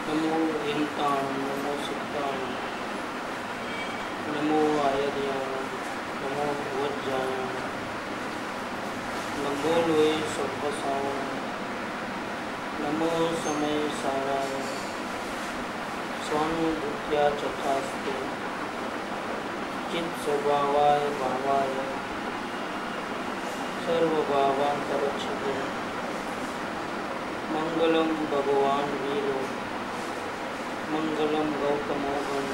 नमो यन्तां नमो सुतां नमो आयर्यां नमो भुवज्जायां नमो लोये सर्वसां नमो समय साराय स्वानुभूत्या चथास्ते चित् स्वभावाय भावाय सर्वभावान्तरच्छते मंगलम भगवान वीरो मंगलम गौतमोगन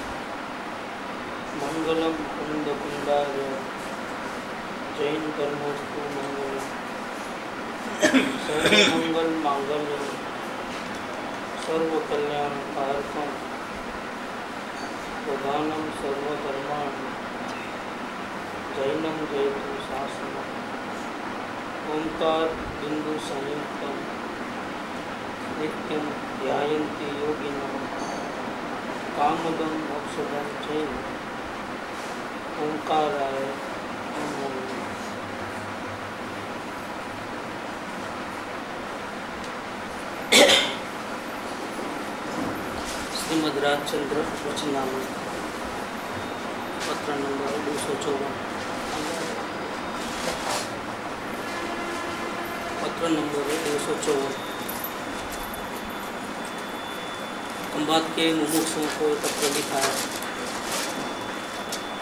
मंगलम कुंद कुंडार्य जैन कर्मोस्तु मंगलम सर्वमंगल मांगल्य सर्वकल्याण कारकम प्रधानम सर्वधर्माणि जैनम जयतु शासनम ओंकार बिंदु संयुक्तम नित्यं ध्यायन्ति योगिनः कामदं मोक्षदं चैव ओंकाराय नमो नमः। श्रीमद् राजचंद्र वचनामृत पत्र नंबर 254 पत्र नंबर 254 खंभात के मुमुक्षुओं को पत्र लिखा है।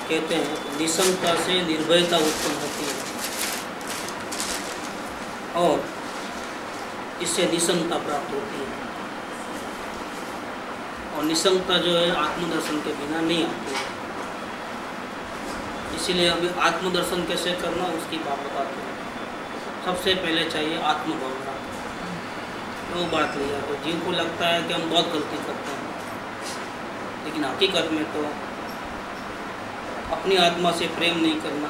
कहते हैं निसंगता से निर्भयता उत्पन्न होती है और इससे निसंगता प्राप्त होती है और निसंगता जो है आत्मदर्शन के बिना नहीं आती है। इसीलिए अभी आत्मदर्शन कैसे करना उसकी बात बताते हैं। सबसे पहले चाहिए आत्मभावना। वो बात लिया तो जीव को लगता है कि हम बहुत गलती करते हैं, लेकिन हकीकत में तो अपनी आत्मा से प्रेम नहीं करना,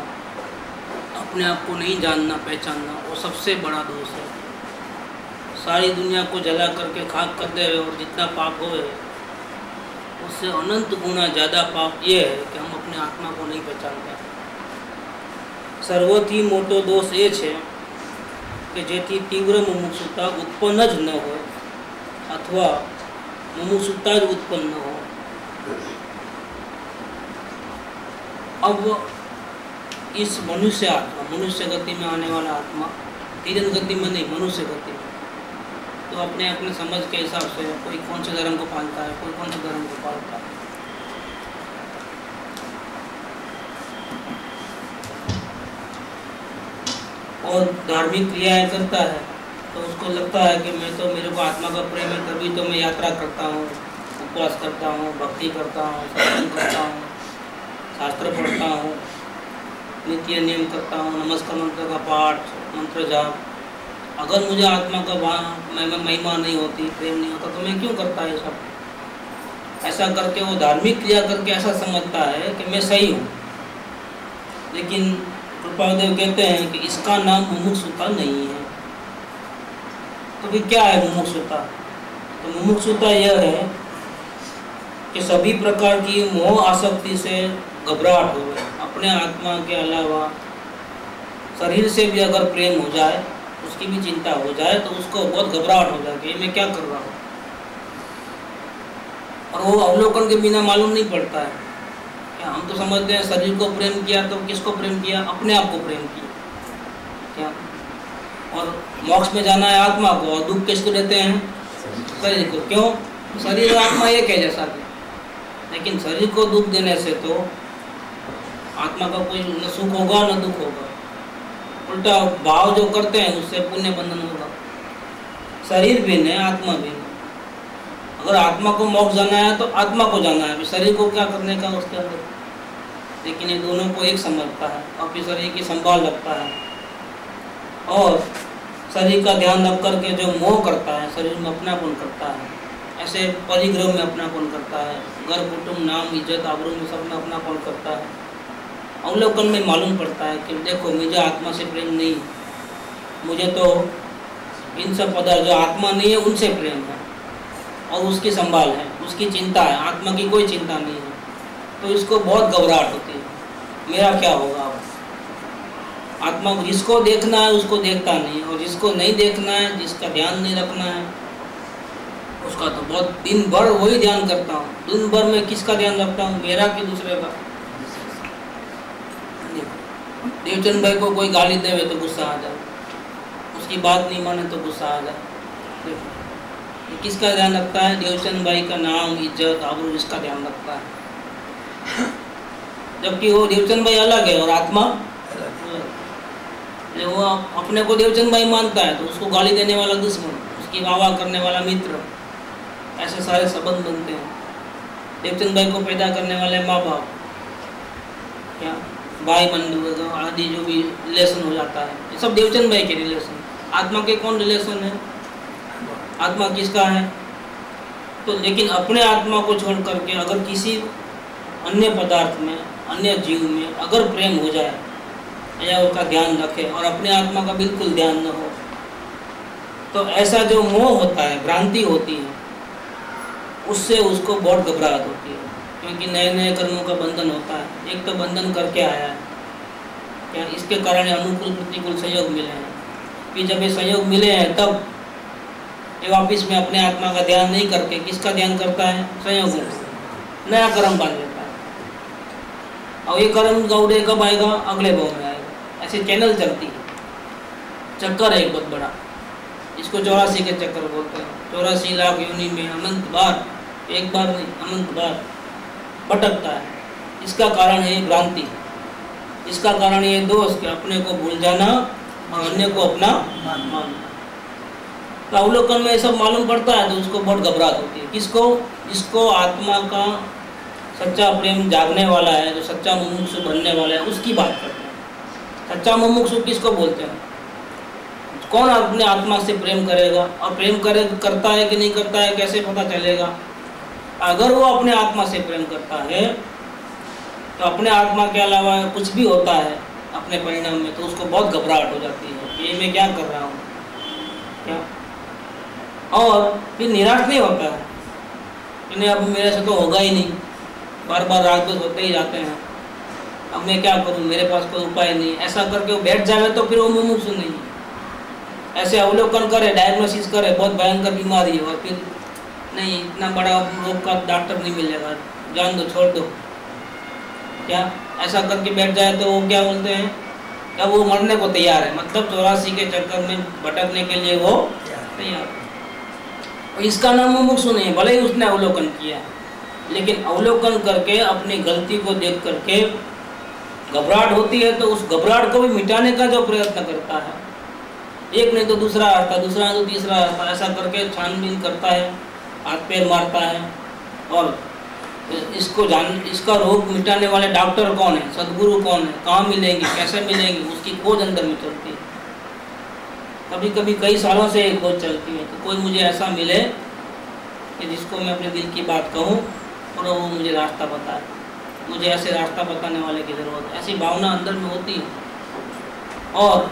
अपने आप को नहीं जानना पहचानना, वो सबसे बड़ा दोष है। सारी दुनिया को जला करके खाक कर दे और जितना पाप होए उससे अनंत गुना ज़्यादा पाप ये है कि हम अपने आत्मा को नहीं पहचानते। सर्वोथी मोटो दोष ये है कि जेથી तीव्र मुमुक्षुता उत्पन्न ज न हो अथवा मुमुक्षुता ज उत्पन्न न हो। अब इस मनुष्य आत्मा, मनुष्य गति में आने वाला आत्मा तीरन गति में नहीं, मनुष्य गति में, तो अपने अपने समझ के हिसाब से कोई कौन से धर्म को पालता है, कोई कौन से धर्म को पालता है। और धार्मिक क्रियाएं करता है तो उसको लगता है कि मैं तो, मेरे को आत्मा का प्रेम है तभी तो मैं यात्रा करता हूँ, उपवास करता हूँ, भक्ति करता हूँ, सत्संग करता हूँ, शास्त्र पढ़ता हूँ, नित्य नियम करता हूँ, नमस्कार मंत्र का पाठ, मंत्र जाप। अगर मुझे आत्मा का महिमा नहीं होती, प्रेम नहीं होता तो मैं क्यों करता है सब? ऐसा करके वो धार्मिक क्रिया करके ऐसा समझता है कि मैं सही हूँ। लेकिन कृपादेव कहते हैं कि इसका नाम मुमुक्षुता नहीं है। तो फिर क्या है मुमुक्षुता? तो मुमुक्षुता यह है कि सभी प्रकार की मोह आसक्ति से घबराहट हो, अपने आत्मा के अलावा शरीर से भी अगर प्रेम हो जाए, उसकी भी चिंता हो जाए तो उसको बहुत घबराहट हो जाती है, मैं क्या कर रहा हूँ। और वो अवलोकन के बिना मालूम नहीं पड़ता है। हम तो समझते हैं शरीर को प्रेम किया तो किसको प्रेम किया? अपने आप को प्रेम किया क्या? और मोक्ष में जाना है आत्मा को, और दुख किसको देते हैं? शरीर को। क्यों? शरीर और आत्मा एक है जैसा कि, लेकिन शरीर को दुख देने से तो आत्मा का कोई न सुख होगा न दुख होगा। उल्टा भाव जो करते हैं उससे पुण्य बंधन होगा। शरीर भी नहीं, आत्मा भी नहीं। अगर आत्मा को मोक्ष जाना है तो आत्मा को जाना है, शरीर को क्या करने का उसके अंदर। लेकिन ये दोनों को एक समझता है, अपने शरीर की संभाल रखता है और शरीर का ध्यान रख करके जो मोह करता है, शरीर में अपनापन करता है, ऐसे परिग्रह में अपनापन करता है, घर कुटुंब नाम इज्जत आबरू में सब में अपनापन करता है। अवलोकन में मालूम पड़ता है कि देखो मुझे आत्मा से प्रेम नहीं, मुझे तो इन सब पदार्थ जो आत्मा नहीं है उनसे प्रेम है और उसकी संभाल है, उसकी चिंता है, आत्मा की कोई चिंता नहीं है। तो इसको बहुत घबराहट होती है, मेरा क्या होगा अब। आत्मा को जिसको देखना है उसको देखता नहीं, और जिसको नहीं देखना है, जिसका ध्यान नहीं रखना है, उसका तो बहुत दिन भर वही ध्यान करता हूँ। दिन भर में किसका ध्यान रखता हूँ, मेरा कि दूसरे का। देवचंद भाई को कोई गाली देवे तो गुस्सा आ जाए, उसकी बात नहीं माने तो गुस्सा आ जाए। किसका ध्यान रखता है, देवचंद भाई का नाम, इज्जत, आबरू, इसका ध्यान रखता है। जबकि वो देवचंद भाई अलग है और आत्मा जो वो अपने को देवचंद भाई मानता है तो उसको गाली देने वाला दुश्मन, उसकी वाह वाह करने वाला मित्र, ऐसे सारे संबंध बनते हैं। देवचंद भाई को पैदा करने वाले माँ बाप, क्या भाई बंधु आदि जो भी रिलेशन हो जाता है, ये सब देवचंद भाई के रिलेशन। आत्मा के कौन रिलेशन है, आत्मा किसका है? तो लेकिन अपने आत्मा को छोड़ करके अगर किसी अन्य पदार्थ में, अन्य जीव में अगर प्रेम हो जाए या उसका ध्यान रखे और अपने आत्मा का बिल्कुल ध्यान न हो, तो ऐसा जो मोह होता है, भ्रांति होती है, उससे उसको बहुत घबराहट होती है। क्योंकि नए नए कर्मों का बंधन होता है, एक तो बंधन करके आया है, क्या इसके कारण अनुकूल प्रतिकूल सहयोग मिले हैं। फिर जब ये सहयोग मिले हैं तब ये वापिस में अपने आत्मा का ध्यान नहीं करके किसका ध्यान करता है, संयोग नया कर्म बांध लेता है। और ये कर्म गौड़े कब आएगा, अगले भाव में आएगा। ऐसे चैनल चलती है, चक्कर है एक बहुत बड़ा, इसको 84 के चक्कर बोलते हैं। 84 लाख योनि में अनंत बार, एक बार नहीं अनंत बार भटकता है। इसका कारण है भ्रांति, इसका कारण ये दोष कि अपने को भूल जाना और अन्य को अपना मानना। तो अवलोकन में सब मालूम पड़ता है तो उसको बहुत घबराहट होती है। किसको, जिसको आत्मा का सच्चा प्रेम जागने वाला है, जो सच्चा मुमुक्षु बनने वाला है, उसकी बात करते हैं। सच्चा मुमुक्षु किसको बोलते हैं? कौन अपने आत्मा से प्रेम करेगा, और प्रेम करता है कि नहीं करता है कैसे पता चलेगा? अगर वो अपने आत्मा से प्रेम करता है तो अपने आत्मा के अलावा कुछ भी होता है अपने परिणाम में तो उसको बहुत घबराहट हो जाती है कि ये मैं क्या कर रहा हूँ, क्या। और फिर निराश नहीं होता है कि नहीं अब मेरे से तो होगा ही नहीं, बार बार राग द्वेष होते ही जाते हैं, अब मैं क्या करूँ, मेरे पास कोई उपाय नहीं। ऐसा करके वो बैठ जाए तो फिर वो मुमुक्षु नहीं है। ऐसे अवलोकन करे, डायग्नोसिस करे बहुत भयंकर बीमारी है, और फिर नहीं इतना बड़ा रोग का डॉक्टर नहीं मिलेगा, जान दो, छोड़ दो, क्या। ऐसा करके बैठ जाए तो वो क्या बोलते हैं, क्या वो मरने को तैयार है, मतलब 84 के चक्कर में भटकने के लिए वो तैयार है। इसका नाम मुमुक्षु नहीं है, भले ही उसने अवलोकन किया, लेकिन अवलोकन करके अपनी गलती को देख करके घबराहट होती है तो उस घबराहट को भी मिटाने का जो प्रयत्न करता है, एक नहीं तो दूसरा रास्ता, दूसरा नहीं तो तीसरा रास्ता, ऐसा करके छानबीन करता है, हाथ पैर मारता है। और इसका रोग मिटाने वाले डॉक्टर कौन है, सदगुरु कौन है, कहाँ मिलेंगे, कैसे मिलेंगे, उसकी खोज अंदर में चलती है। कभी कभी कई सालों से एक खोज चलती है कि कोई मुझे ऐसा मिले कि जिसको मैं अपने दिल की बात कहूँ और वो मुझे रास्ता बताए, मुझे ऐसे रास्ता बताने वाले की ज़रूरत है। ऐसी भावना अंदर में होती है। और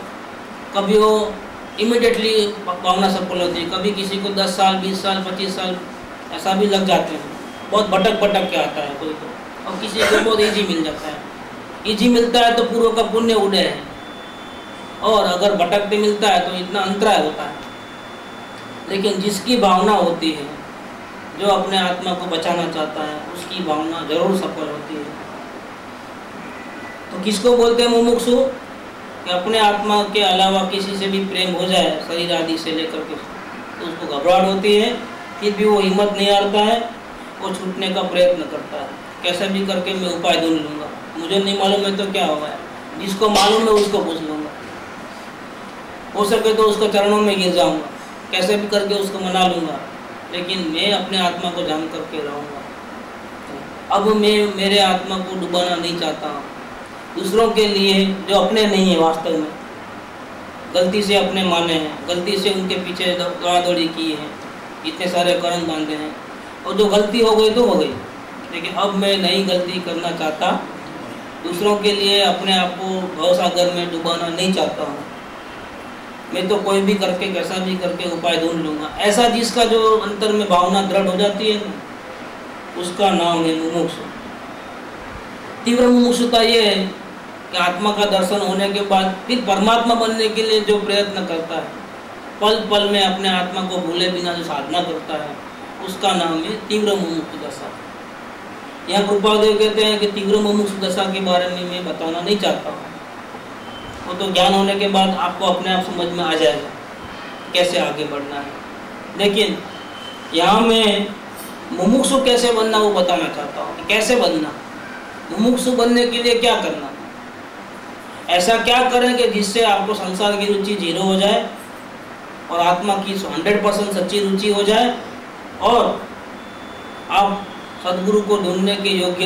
कभी वो इमिडिएटली भावना सफल होती है, कभी किसी को 10 साल 20 साल 25 साल ऐसा भी लग जाते हैं, बहुत भटक भटक के आता है कोई तो, और किसी को बहुत ईजी मिल जाता है। ईजी मिलता है तो पूर्व का पुण्य उड़े है, और अगर भटकते मिलता है तो इतना अंतराय होता है। लेकिन जिसकी भावना होती है, जो अपने आत्मा को बचाना चाहता है, उसकी भावना जरूर सफल होती है। तो किसको बोलते हैं मुमुक्षु? कि अपने आत्मा के अलावा किसी से भी प्रेम हो जाए, शरीर आदि से लेकर के, तो उसको घबराहट होती है, फिर भी वो हिम्मत नहीं हारता है, वो छूटने का प्रयत्न करता है। कैसे भी करके मैं उपाय ढूंढ लूँगा, मुझे नहीं मालूम है तो क्या होगा, जिसको मालूम है उसको पूछ लूँगा, हो सके तो उसको चरणों में गिर जाऊँगा, कैसे भी करके उसको मना लूँगा, लेकिन मैं अपने आत्मा को जान करके रहूँगा। अब मैं मेरे आत्मा को डुबाना नहीं चाहता हूँ दूसरों के लिए जो अपने नहीं है, वास्तव में गलती से अपने माने हैं, गलती से उनके पीछे दौड़ा दौड़ी की है, इतने सारे कर्म बांधे हैं, और जो गलती हो गई तो हो गई। लेकिन अब मैं नई गलती करना चाहता, दूसरों के लिए अपने आप को भवसागर में डुबाना नहीं चाहता हूँ। मैं तो कोई भी करके कैसा भी करके उपाय ढूंढ लूँगा। ऐसा जिसका जो अंतर में भावना दृढ़ हो जाती है ना, उसका नाम है मुमुक्षु। तीव्र मुमुक्षुता ये है कि आत्मा का दर्शन होने के बाद फिर परमात्मा बनने के लिए जो प्रयत्न करता है, पल पल में अपने आत्मा को भूले बिना जो साधना करता है, उसका नाम है तीव्र मुमुक्षु दशा। यहाँ कृपादेव कहते हैं कि तीव्र मुमुक्षु दशा के बारे में मैं बताना नहीं चाहता हूँ, वो तो ज्ञान होने के बाद आपको अपने आप समझ में आ जाएगा कैसे आगे बढ़ना है। लेकिन यहाँ मैं मुमुक्षु कैसे बनना वो बताना चाहता हूँ कि कैसे बनना, मुमुक्षु बनने के लिए क्या करना, ऐसा क्या करें कि जिससे आपको संसार की रुचि 0 हो जाए और आत्मा की 100% सच्ची रुचि हो जाए और आप सदगुरु को ढूंढने के योग्य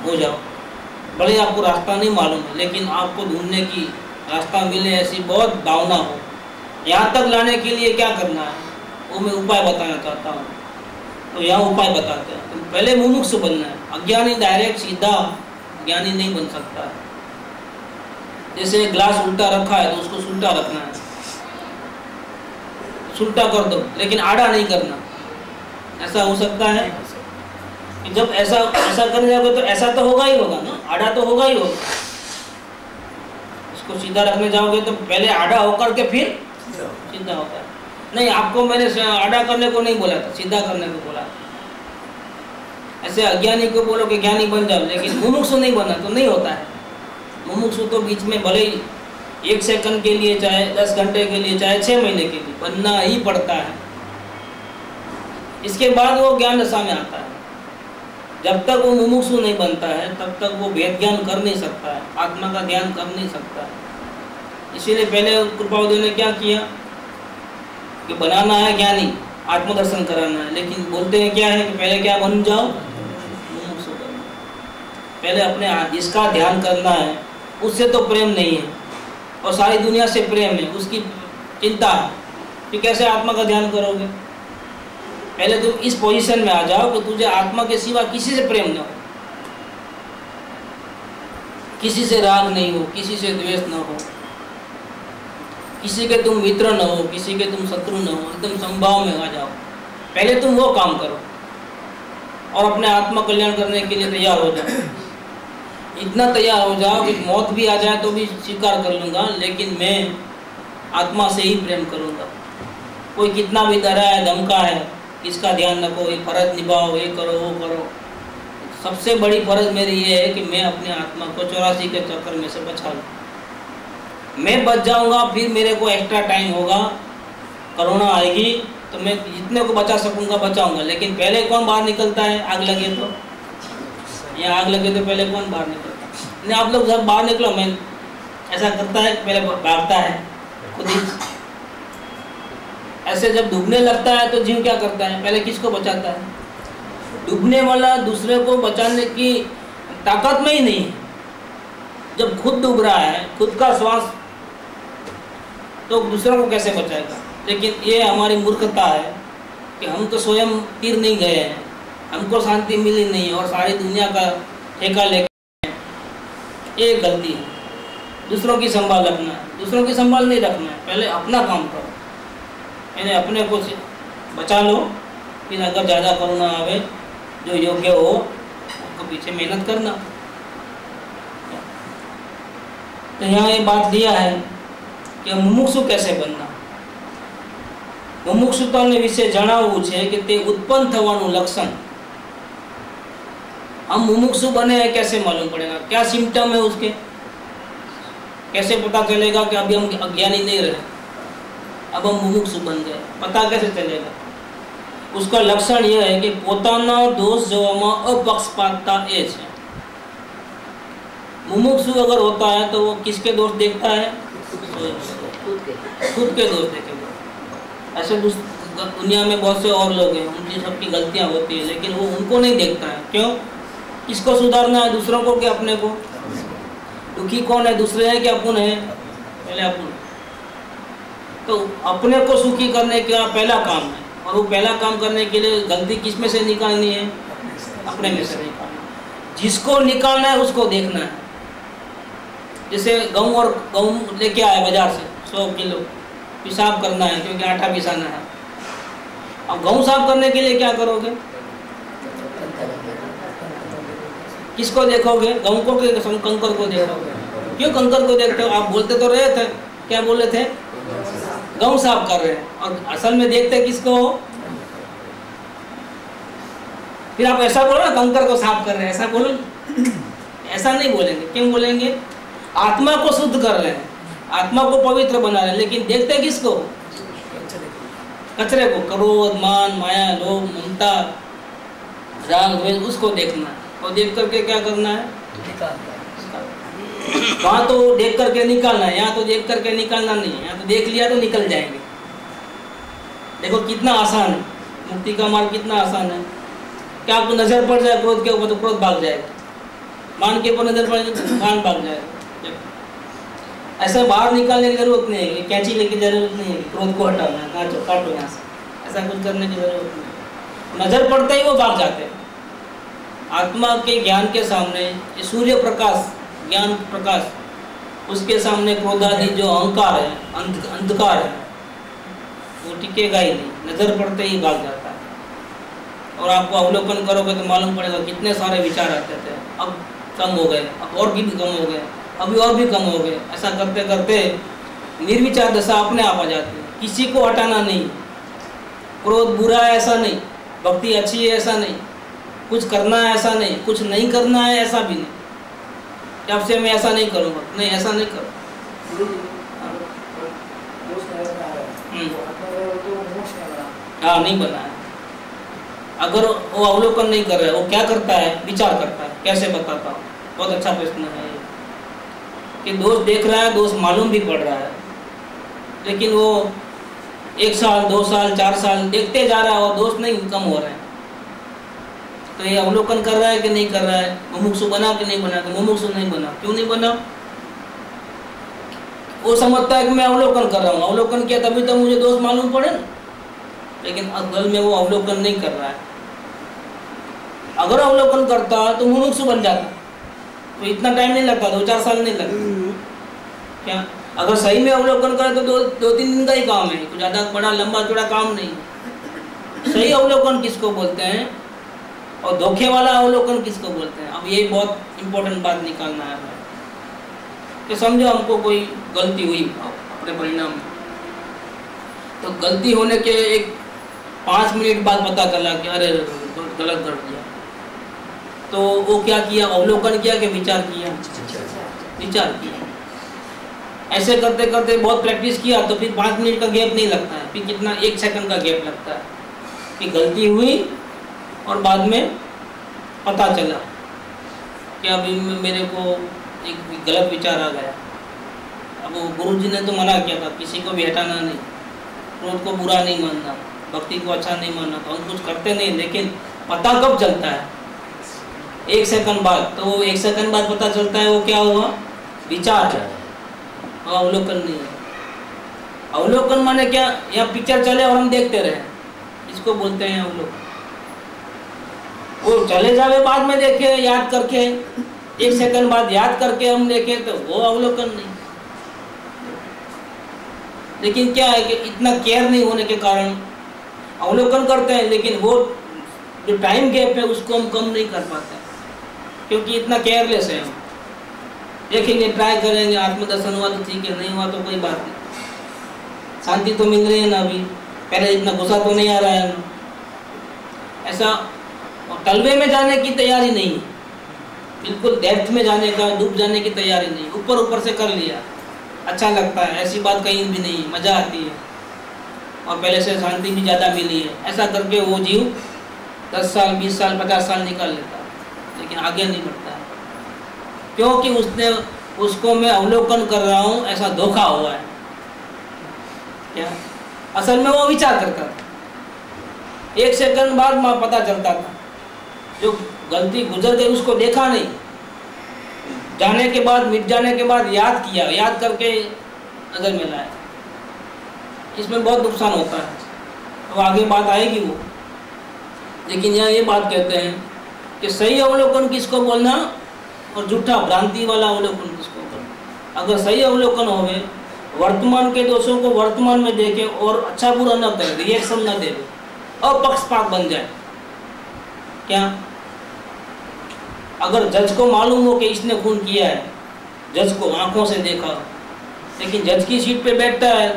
हो जाओ। भले आपको रास्ता नहीं मालूम है, लेकिन आपको ढूंढने की रास्ता मिले ऐसी बहुत भावना हो। यहाँ तक लाने के लिए क्या करना है वो मैं उपाय बताना चाहता हूँ। तो यहाँ उपाय बताते हैं। तो पहले मुमुक्षु बनना है। अज्ञानी डायरेक्ट सीधा ज्ञानी नहीं बन सकता है। जैसे ग्लास उल्टा रखा है तो उसको सुल्टा रखना है, सुल्टा कर दो, लेकिन आड़ा नहीं करना। ऐसा हो सकता है कि जब ऐसा करने जाओगे तो ऐसा तो होगा ही होगा ना, आड़ा तो होगा ही होगा। इसको सीधा रखने जाओगे तो पहले आड़ा होकर के फिर सीधा होता है। नहीं, आपको मैंने आड़ा करने को नहीं बोला था, सीधा करने को बोला। ऐसे अज्ञानी को बोलो कि ज्ञानी बन जाओ, लेकिन मुमुक्षु नहीं बना तो नहीं होता है। मुमुक्षु तो बीच में भले ही 1 सेकंड के लिए, चाहे 10 घंटे के लिए, चाहे 6 महीने के लिए बनना ही पड़ता है। इसके बाद वो ज्ञान दशा में आता है। जब तक वो मुमुक्षु नहीं बनता है तब तक वो भेद ज्ञान कर नहीं सकता है, आत्मा का ध्यान कर नहीं सकता है। इसीलिए पहले कृपादेव ने क्या किया कि बनाना है ज्ञानी, आत्मदर्शन कराना है, लेकिन बोलते हैं क्या है कि पहले क्या बन जाओ, मुमुक्षु बनो। पहले अपने जिसका ध्यान करना है उससे तो प्रेम नहीं है और सारी दुनिया से प्रेम है, उसकी चिंता है कि कैसे आत्मा का ध्यान करोगे। पहले तुम इस पोजीशन में आ जाओ कि तुझे आत्मा के सिवा किसी से प्रेम न हो, किसी से राग नहीं हो, किसी से द्वेष न हो, किसी के तुम मित्र न हो, किसी के तुम शत्रु न हो, एकदम समभाव में आ जाओ। पहले तुम वो काम करो और अपने आत्मा कल्याण करने के लिए तैयार हो जाओ। इतना तैयार हो जाओ कि मौत भी आ जाए तो भी स्वीकार कर लूँगा, लेकिन मैं आत्मा से ही प्रेम करूँगा। कोई कितना भी डरा है, धमका है, इसका ध्यान रखो, ये फर्ज निभाओ, ये करो, वो करो। सबसे बड़ी फर्ज मेरी ये है कि मैं अपने आत्मा को 84 के चक्कर में से बचा लूँ। मैं बच जाऊँगा, फिर मेरे को एक्स्ट्रा टाइम होगा, कोरोना आएगी तो मैं जितने को बचा सकूँगा बचाऊँगा। लेकिन पहले कौन बाहर निकलता है? आग लगे तो, या आग लगे तो पहले कौन बाहर निकलता है? नहीं, आप लोग सब बाहर निकलो। मैं ऐसा करता है, पहले भागता है खुद ही। ऐसे जब डूबने लगता है तो जीव क्या करता है? पहले किसको बचाता है? डूबने वाला दूसरे को बचाने की ताकत में ही नहीं है। जब खुद डूब रहा है, खुद का श्वास, तो दूसरों को कैसे बचाएगा? लेकिन ये हमारी मूर्खता है कि हम तो स्वयं तीर नहीं गए हैं, हमको शांति मिली नहीं और सारी दुनिया का ठेका लेके, ये गलती है। दूसरों की संभाल रखना है, दूसरों की संभाल नहीं रखना है। पहले अपना काम करो, यानी अपने को बचा लो, फिर अगर ज़्यादा कोरोना आवे जो योग्य हो उसको पीछे मेहनत करना। तो यहाँ ये बात दिया है कि मुमुक्षु कैसे बनना। मुमुक्षुताने विषे जણાવવું છે કે તે उत्पन्न થવાનું लक्षण। हम मुमुक्षु बने हैं कैसे मालूम पड़ेगा? क्या सिम्टम है उसके? कैसे पता चलेगा कि अभी हम अज्ञानी नहीं रहे, अब हम मुमुक्षु बन गए? पता कैसे चलेगा? उसका लक्षण यह है कि પોતાના दोष જોવામાં अपक्षपातता એ છે। मुमुक्षु अगर होता है तो वो किसके दोष देखता है? खुद के दोष देखेगा। ऐसे दुनिया में बहुत से और लोग हैं, उनकी सबकी गलतियां होती है, लेकिन वो उनको नहीं देखता है। क्यों? किसको सुधारना है? दूसरों को कि अपने को? दुखी कौन है? दूसरे हैं कि अपन है? पहले अपन। तो अपने को सुखी करने का पहला काम है, और वो पहला काम करने के लिए गलती किस में से निकालनी है? अपने में से निकालना। जिसको निकालना है उसको देखना है। जैसे गेहूँ लेके आए बाजार से 100 किलो, पेशाब करना है क्योंकि आटा पिसाना है। अब गेहूँ साफ करने के लिए क्या करोगे? किसको देखोगे? गेहूँ को कि कंकर को देखोगे? क्यों कंकर को देखते हो? आप बोलते तो रहे थे, क्या बोले थे? गेहूँ साफ कर रहे हैं, और असल में देखते किसको हो? फिर आप ऐसा बोलो ना, कंकर को साफ कर रहे हैं, ऐसा बोलो, ऐसा नहीं बोलेंगे। क्यों बोलेंगे? आत्मा को शुद्ध कर रहे हैं, आत्मा को पवित्र बना रहे हैं, लेकिन देखते किसको? कचरे को, क्रोध, मान, माया, लोभ, ममता, राग, द्वेष, उसको देखना है। और देख करके क्या करना है? वहाँ तो देख करके निकालना है, यहाँ तो देख करके निकालना नहीं है। यहाँ तो देख लिया तो निकल जाएंगे। देखो कितना आसान है, मुक्ति का मार्ग कितना आसान है। क्या आपको नजर पड़ जाए क्रोध के ऊपर तो क्रोध भाग जाएगा, मान के ऊपर नजर पड़ जाए तो मान भाग जाएगा। ऐसा बाहर निकालने की जरूरत नहीं है, कैंची लेके जरूरत नहीं है, क्रोध को हटाना है, काटो काटो यहाँ से, ऐसा कुछ करने की जरूरत नहीं। नजर पड़ता ही वो भाग जाते हैं। आत्मा के ज्ञान के सामने, ये सूर्य प्रकाश, ज्ञान प्रकाश, उसके सामने क्रोधादि जो अहंकार है, अंधकार है, वो टिकेगा ही नहीं, नजर पड़ते ही भाग जाता है। और आपको अवलोकन करोगे तो मालूम पड़ेगा कितने सारे विचार आते थे, अब कम हो गए, अब और भी कम हो गए, अभी और भी कम हो गए। ऐसा करते करते निर्विचार दशा अपने आप आ जाती है। किसी को हटाना नहीं, क्रोध बुरा है ऐसा नहीं, भक्ति अच्छी है ऐसा नहीं, कुछ करना है ऐसा नहीं, कुछ नहीं करना है ऐसा भी नहीं। जब से मैं ऐसा नहीं करूँगा, नहीं ऐसा नहीं करूँ। हाँ, नहीं बना है। अगर वो अवलोकन नहीं कर रहा है, वो क्या करता है? विचार करता है। कैसे बताता हूँ, बहुत अच्छा प्रश्न है कि दोष देख रहा है, दोष मालूम भी पड़ रहा है, लेकिन वो 1 साल 2 साल 4 साल देखते जा रहा है और दोष नहीं कम हो रहा है। तो ये अवलोकन कर रहा है कि नहीं कर रहा है? मुमुक्षु बना कि नहीं बना? तो मुमुक्षु नहीं बना। क्यों नहीं बना? वो समझता है कि मैं अवलोकन कर रहा हूँ, अवलोकन किया तभी तो मुझे दोष मालूम पड़े ना, लेकिन असल में वो अवलोकन नहीं कर रहा है। अगर अवलोकन करता तो मुमुक्षु बन जाता, तो इतना टाइम नहीं लगता, 2-4 साल नहीं लगता। क्या अगर सही में अवलोकन करे तो 2-3 दिन का ही काम है, कुछ ज़्यादा बड़ा लंबा चौड़ा काम नहीं। सही अवलोकन किसको बोलते हैं और धोखे वाला अवलोकन किसको बोलते हैं? अब ये बहुत इंपॉर्टेंट बात निकालना है कि समझो हमको कोई गलती हुई अपने परिणाम में, तो गलती होने के 5 मिनट बाद पता चला कि अरे गलत कर दिया, तो वो क्या किया? अवलोकन किया कि विचार किया? विचार किया। ऐसे करते करते बहुत प्रैक्टिस किया तो फिर 5 मिनट का गैप नहीं लगता है, फिर कितना 1 सेकंड का गैप लगता है कि गलती हुई और बाद में पता चला कि अभी मेरे को एक गलत विचार आ गया। अब वो गुरुजी ने तो मना किया था किसी को भी हटाना नहीं, क्रोध को बुरा नहीं मानना, भक्ति को अच्छा नहीं मानना, तो हम कुछ करते नहीं, लेकिन पता कब चलता है? 1 सेकंड बाद। तो 1 सेकंड बाद पता चलता है वो क्या हुआ? विचार है, और अवलोकन नहीं है। अवलोकन माने क्या? यहाँ पिक्चर चले और हम देखते रहे, इसको बोलते हैं अवलोकन। वो चले जावे बाद में देखे याद करके, 1 सेकंड बाद याद करके हम देखें तो वो अवलोकन नहीं। लेकिन क्या है कि इतना केयर नहीं होने के कारण अवलोकन करते हैं, लेकिन वो जो टाइम गैप है उसको हम कम नहीं कर पाते, क्योंकि इतना केयरलेस है हम। देखेंगे, ट्राई करेंगे, आत्मदर्शन हुआ तो ठीक है, नहीं हुआ तो कोई बात नहीं, शांति तो मिल रही है ना, अभी पहले इतना गुस्सा तो नहीं आ रहा है ना। ऐसा तलवे में जाने की तैयारी नहीं, बिल्कुल डेप्थ में जाने का, डूब जाने की तैयारी नहीं। ऊपर ऊपर से कर लिया, अच्छा लगता है, ऐसी बात कहीं भी नहीं, मज़ा आती है और पहले से शांति भी ज़्यादा मिली है। ऐसा करके वो जीव 10 साल 20 साल 50 साल निकाल लेता है, लेकिन आगे नहीं बढ़ता है, क्योंकि उसको मैं अवलोकन कर रहा हूँ, ऐसा धोखा हुआ है। क्या असल में वो विचार करता था, 1 सेकंड बाद पता चलता था, जो गलती गुजर गई उसको देखा नहीं, जाने के बाद, मिट जाने के बाद याद किया, याद करके नजर में लाया। इसमें बहुत नुकसान होता है, तो आगे बात आएगी वो। लेकिन यहाँ ये बात कहते हैं कि सही अवलोकन किसको बोलना और झूठा भ्रांति वाला अवलोकन किसको बोलना। अगर सही अवलोकन होवे, वर्तमान के दोषों को वर्तमान में देखे और अच्छा बुरा न करे, रिएक्शन न दे, अपक्षपात बन जाए। क्या अगर जज को मालूम हो कि इसने खून किया है, जज को आंखों से देखा, लेकिन जज की सीट पे बैठता है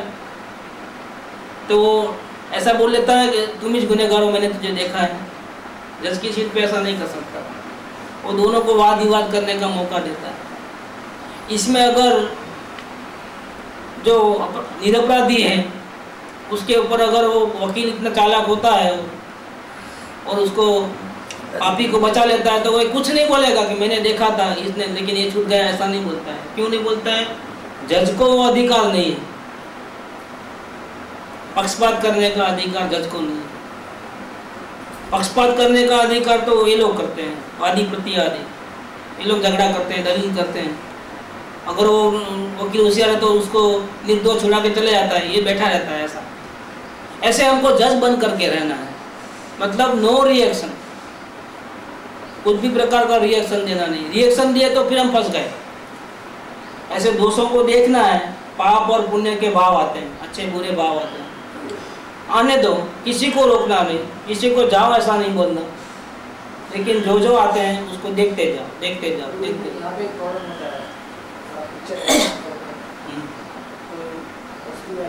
तो वो ऐसा बोल लेता है कि तुम ही गुनहगार हो, मैंने तुझे देखा है, जज की सीट पे ऐसा नहीं कर सकता। वो दोनों को वाद विवाद करने का मौका देता है। इसमें अगर जो निरपराधी है उसके ऊपर अगर वो वकील इतना चालाक होता है और उसको पापी को बचा लेता है तो वो कुछ नहीं बोलेगा कि मैंने देखा था इसने लेकिन ये छूट गया, ऐसा नहीं बोलता है। क्यों नहीं बोलता है? जज को वो अधिकार नहीं है, पक्षपात करने का अधिकार जज को नहीं है। पक्षपात करने का अधिकार तो ये लोग करते हैं, वादी प्रतिवादी, ये लोग झगड़ा करते हैं, दलील करते हैं। अगर वो वकील होशियार है तो उसको निर्दोष छुड़ा के चले जाता है, ये बैठा रहता है। ऐसे हमको जज बन करके रहना है, मतलब नो रिएक्शन, कुछ भी प्रकार का रिएक्शन देना नहीं। रिएक्शन दिए तो फिर हम फंस गए। ऐसे दोषों को देखना है, पाप और पुण्य के भाव आते हैं, अच्छे बुरे भाव आते हैं, आने दो, किसी को रोकना नहीं, किसी को जाओ ऐसा नहीं बोलना, लेकिन जो जो आते हैं उसको देखते जाओ, देखते जाओ, देखते जाओ।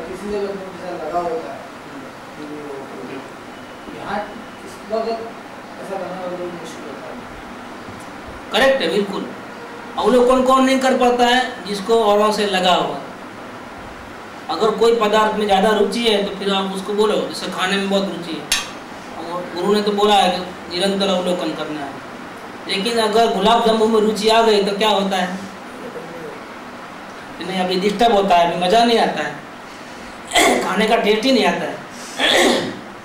किसी ने लगा होता है यहाँ इस वक्त ऐसा करना बहुत मुश्किल होता है। करेक्ट है, बिल्कुल। अवलोकन कौन नहीं कर पाता है? जिसको औरों से लगा हुआ। अगर कोई पदार्थ में ज़्यादा रुचि है तो फिर आप उसको बोलो, जैसे खाने में बहुत रुचि है, और गुरु ने तो बोला है कि निरंतर अवलोकन करना है। लेकिन अगर गुलाब जामुन में रुचि आ गई तो क्या होता है? नहीं, अभी डिस्टर्ब होता है, अभी मज़ा नहीं आता है, खाने का टेस्ट ही नहीं आता है।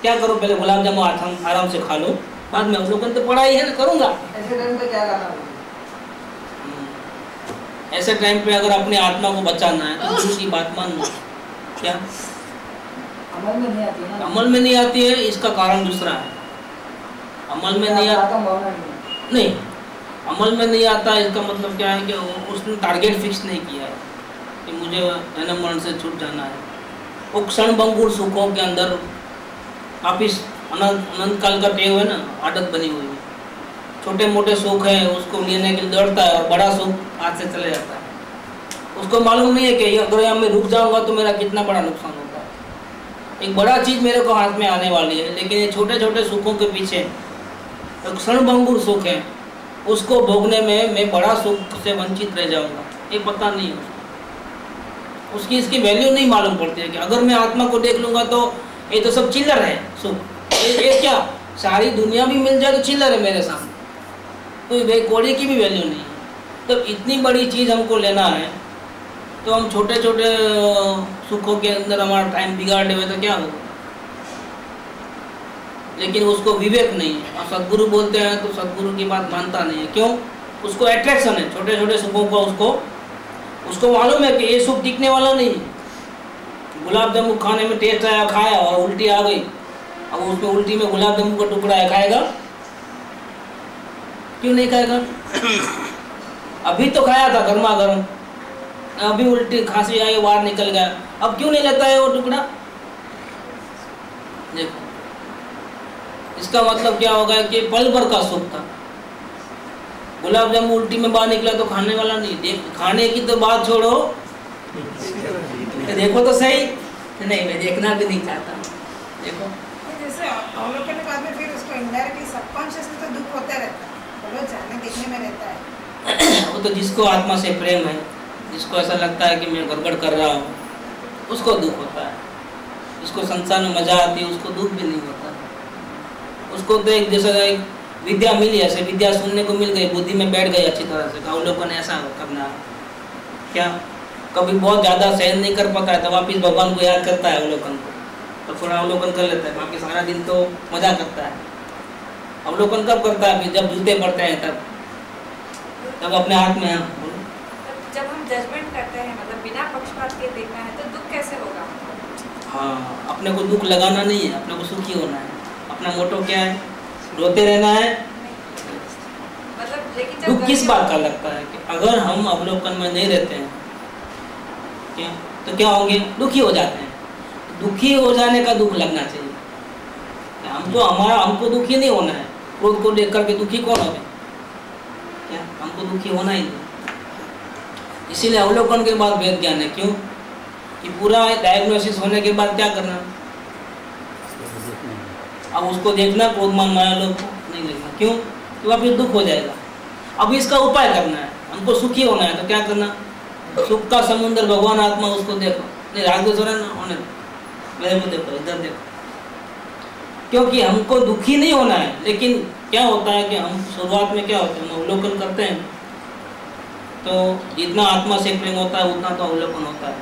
क्या करो, पहले गुलाब जामुन आराम से खा लो, बाद में अवलोकन तो पड़ा ही है ना, करूँगा। ऐसे टाइम पे क्या करना? ऐसे टाइम पे अगर अपनी आत्मा को बचाना है तो गुरु की बात मानना। क्या अमल में नहीं आती है ना? अमल में नहीं आती है, इसका कारण दूसरा है। अमल में नहीं आता नहीं, अमल में नहीं आता इसका मतलब क्या है कि उसने टारगेट फिक्स नहीं किया है कि मुझे जन्म मरण से छूट जाना है। वो क्षण भंगुर सुखों के अंदर वापिस अनंत काल का टेव है ना, आदत बनी हुई है। छोटे मोटे सुख है उसको लेने के लिए दौड़ता है और बड़ा सुख हाथ से चले जाता है। उसको मालूम नहीं है कि अगर यहाँ मैं रुक जाऊंगा तो मेरा कितना बड़ा नुकसान होता है। एक बड़ा चीज़ मेरे को हाथ में आने वाली है, लेकिन ये छोटे छोटे सुखों के पीछे एक क्षण भंगुर सुख है, उसको भोगने में मैं बड़ा सुख से वंचित रह जाऊंगा, ये पता नहीं है उसकी इसकी वैल्यू नहीं मालूम पड़ती है कि अगर मैं आत्मा को देख लूँगा तो ये तो सब चिल्लर है सुख। ये क्या, सारी दुनिया भी मिल जाए तो चिल्लर है मेरे सामने, कोई कोड़ी की भी वैल्यू नहीं है। तो इतनी बड़ी चीज़ हमको लेना है तो हम छोटे छोटे सुखों के अंदर हमारा टाइम बिगाड़े हुए तो क्या होगा? लेकिन उसको विवेक नहीं है। और सदगुरु बोलते हैं तो सदगुरु की बात मानता नहीं है। क्यों? उसको अट्रैक्शन है छोटे छोटे सुखों को, उसको मालूम है कि ये सुख टिकने वाला नहीं है। गुलाब जामुन खाने में टेस्ट आया, खाया और उल्टी आ गई, अब उसमें उल्टी में गुलाब जामुन का टुकड़ा है, खाएगा? क्यों नहीं खाएगा? अभी तो खाया था गर्मा गर्म, अभी उल्टी खांसी आई, बाहर निकल गया, अब क्यों नहीं लेता है वो टुकड़ा? देखो, इसका मतलब क्या होगा कि पल भर का सुख था। गुलाब जामुन उल्टी में बाहर निकला तो खाने वाला नहीं। खाने की तो बात छोड़ो, देखो तो सही। नहीं, मैं देखना भी नहीं चाहता। देखो जैसे अवलोकन के बाद में फिर उसको इनडायरेक्टली सबकॉन्शियसली तो दुख होता रहता है, वो जानने देखने में रहता है। वो तो जिसको आत्मा से प्रेम है, जिसको ऐसा लगता है कि मैं गड़बड़ कर रहा हूँ, उसको दुख होता है। जिसको संसार में मजा आती है उसको दुख भी नहीं होता। उसको तो एक जैसा एक विद्या मिली, ऐसे विद्या सुनने को मिल गई, बुद्धि में बैठ गई अच्छी तरह से, अवलोकन ऐसा करना। क्या कभी बहुत ज़्यादा सहन नहीं कर पाता है तो वापिस भगवान को याद करता है अवलोकन को, तो थोड़ा अवलोकन कर लेता है, बाकी सारा दिन तो मजा करता है। अवलोकन कब करता है? जब जूते पड़ते हैं तब अपने हाथ में। जब हम जजमेंट करते हैं, मतलब बिना पक्षपात के देखना है, तो दुख कैसे होगा? हाँ, अपने को दुख लगाना नहीं है, अपने को सुखी होना है। अपना मोटो क्या है? रोते रहना है। मतलब लेकिन दुख किस बात का लगता है कि अगर हम अवलोकन में नहीं रहते हैं क्या तो क्या होंगे? दुखी हो जाते हैं। दुखी हो जाने का दुख लगना चाहिए। हमको दुखी नहीं होना है। क्रोध को देख करके दुखी कौन हो गए? क्या हमको दुखी होना ही नहीं। इसीलिए अवलोकन के बाद वेद ज्ञान है। क्यों कि पूरा डायग्नोसिस होने के बाद क्या करना? अब उसको देखना, क्रोध मान माया लोग नहीं नहीं लिखना। क्यों? तो फिर दुख हो जाएगा। अब इसका उपाय करना है, हमको सुखी होना है तो क्या करना? सुख का समुद्र भगवान आत्मा, उसको देखो। नहीं राग हो रहा ना, होने मेरे को देखो, इधर देखो। क्योंकि हमको दुखी नहीं होना है, लेकिन क्या होता है कि हम शुरुआत में क्या होता है, हम अवलोकन करते हैं तो जितना आत्मा से प्रेम होता है उतना तो अवलोकन होता है।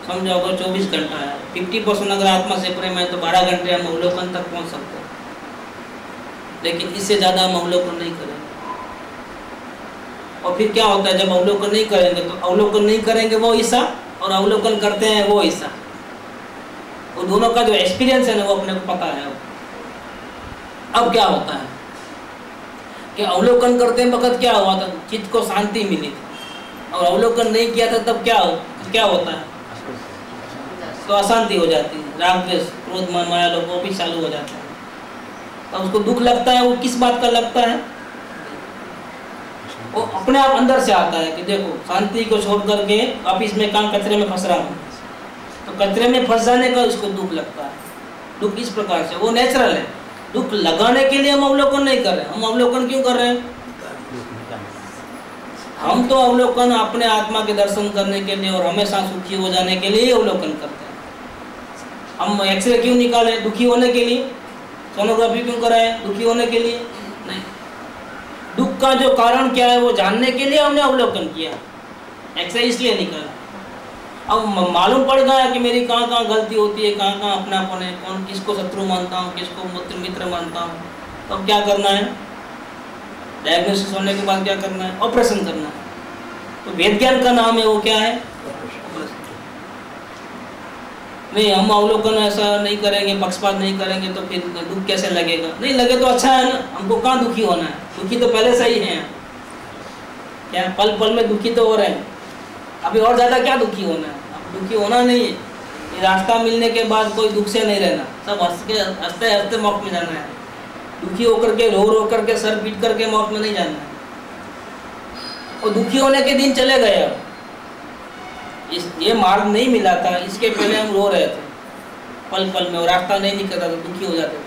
समझो अगर 24 घंटा है, 50% अगर आत्मा से प्रेम है तो 12 घंटे हम अवलोकन तक पहुंच सकते हैं, लेकिन इससे ज़्यादा हम अवलोकन नहीं करेंगे। और फिर क्या होता है, जब अवलोकन नहीं करेंगे तो अवलोकन नहीं करेंगे वो हिस्सा, और अवलोकन करते हैं वो हिस्सा, वो दोनों का जो एक्सपीरियंस है ना वो अपने को पता है। अब क्या होता है कि अवलोकन करते वक्त क्या हुआ था, चित्त को शांति मिली थी, और अवलोकन नहीं किया था तब क्या होता है, तो अशांति हो जाती है, राग द्वेष क्रोध मान माया लोग वो भी चालू हो जाता है। तो उसको दुख लगता है, वो किस बात का लगता है, वो अपने आप अंदर से आता है कि देखो शांति को छोड़ करके वापिस में काम कचरे में फंस रहा हूँ, तो कचरे में फंस जाने का उसको दुख लगता है। दुख इस प्रकार से वो नेचुरल है। दुख लगाने के लिए हम अवलोकन नहीं कर रहे, हम अवलोकन क्यों कर रहे हैं? हम तो अवलोकन अपने आत्मा के दर्शन करने के लिए और हमेशा सुखी हो जाने के लिए अवलोकन करते हैं। हम एक्सरे क्यों निकालें? दुखी होने के लिए। सोनोग्राफी क्यों कराएं? दुखी होने के लिए नहीं। दुख का जो कारण क्या है वो जानने के लिए हमने अवलोकन किया, एक्सरे इसलिए निकाला। अब मालूम पड़ गया कि मेरी कहाँ कहाँ गलती होती है, कहाँ कहाँ अपनापन है, कौन किसको शत्रु मानता हूँ, किसको मित्र मानता हूँ। तो अब क्या करना है? डायग्नोसिस होने के बाद क्या करना है? ऑपरेशन करना है। तो वेद ज्ञान का नाम है वो क्या है? नहीं, हम अवलोकन ऐसा नहीं करेंगे, पक्षपात नहीं करेंगे तो फिर दुख कैसे लगेगा? नहीं लगे तो अच्छा है ना, हमको कहाँ दुखी होना है? दुखी तो पहले से ही है, क्या पल पल में दुखी तो हो रहे हैं, अभी और ज़्यादा क्या दुखी होना है? अब दुखी होना नहीं है। ये रास्ता मिलने के बाद कोई दुख से नहीं रहना, सब हंसते हंसते मौत में जाना है। दुखी होकर के रो करके सर पीट करके मौत में नहीं जाना है। और दुखी होने के दिन चले गए। अब ये मार्ग नहीं मिला था, इसके पहले हम रो रहे थे पल पल में, और रास्ता नहीं निकलता तो दुखी हो जाते थे।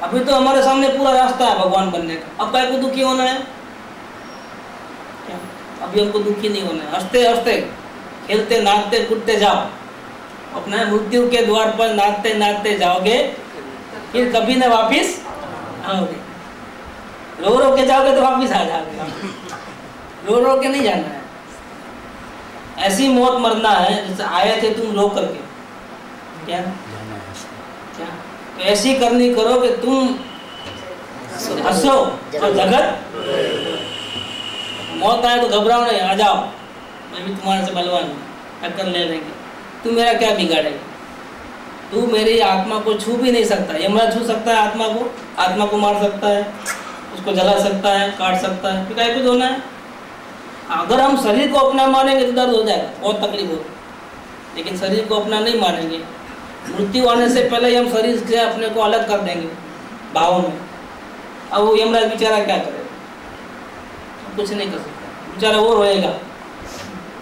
अभी तो हमारे सामने पूरा रास्ता है भगवान बनने का, अब काय को दुखी होना है? क्या अभी हमको दुखी नहीं होना है। हंसते हंसते खेलते नाचते कूदते जाओ, अपना मृत्यु के द्वार पर नाचते नाचते जाओगे, फिर कभी न वापिस आओगे। रो के जाओगे तो वापिस आ जाओगे, रो के नहीं जाना है। ऐसी मौत मरना है जैसे आए थे तुम रो करके, क्या तो ऐसी करनी करो कि तुम हंसो और जगत। मौत आए तो घबराओ नहीं, आ जाओ, मैं भी तुम्हारे से बलवान हूँ, टक्कर ले लेंगे। तू मेरा क्या बिगाड़ेगा? तू मेरी आत्मा को छू भी नहीं सकता। यमराज छू सकता है आत्मा को? आत्मा को मार सकता है, उसको जला सकता है, काट सकता है, फिर क्या कुछ होना है? अगर हम शरीर को अपना मानेंगे तो दर्द हो जाएगा, बहुत तकलीफ होगी, लेकिन शरीर को अपना नहीं मानेंगे। मृत्यु आने से पहले हम शरीर से अपने को अलग कर देंगे भावों में। अब वो यमराज बेचारा क्या करेगा? कुछ नहीं कर सकता, बेचारा वो रोएगा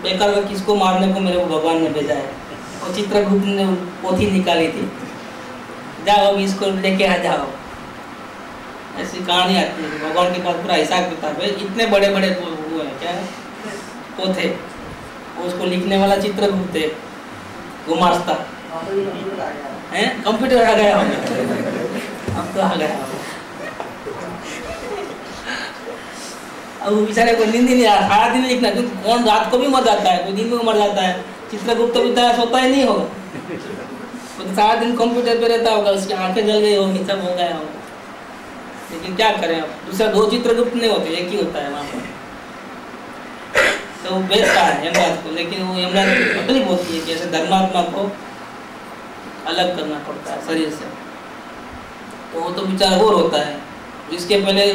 बेकार का, किसको मारने को मेरे को भगवान ने भेजा है। और चित्रगुप्त ने पोथी निकाली थी, जाओ अभी इसको लेके आ जाओ। ऐसी कहानी आती है, भगवान के पास पूरा हिसाब किताब है। इतने बड़े बड़े वो है क्या पोथे, उसको लिखने वाला चित्रगुप्त है, गुमास्ता है। कंप्यूटर आ गया अब तो आ गया। अब वो बेचारे को नींद ही नहीं आ, सारा दिन लिखना, क्योंकि कौन रात को भी मर जाता है, कोई दिन में मर जाता है। चित्रगुप्त भी तो सोता ही नहीं होगा, तो सारा दिन कंप्यूटर पे रहता होगा, उसकी आंखें जल गई होगी, सब हो गया होगा। लेकिन क्या करें, अब दूसरा 2 चित्रगुप्त नहीं होते, एक ही होता है वहाँ पर। तो वो बेचता है यमराज को, लेकिन वो यमराज की तकलीफ होती है कि ऐसे धर्मात्मा को अलग करना पड़ता है शरीर से, तो वो तो बेचारा और होता है। इसके पहले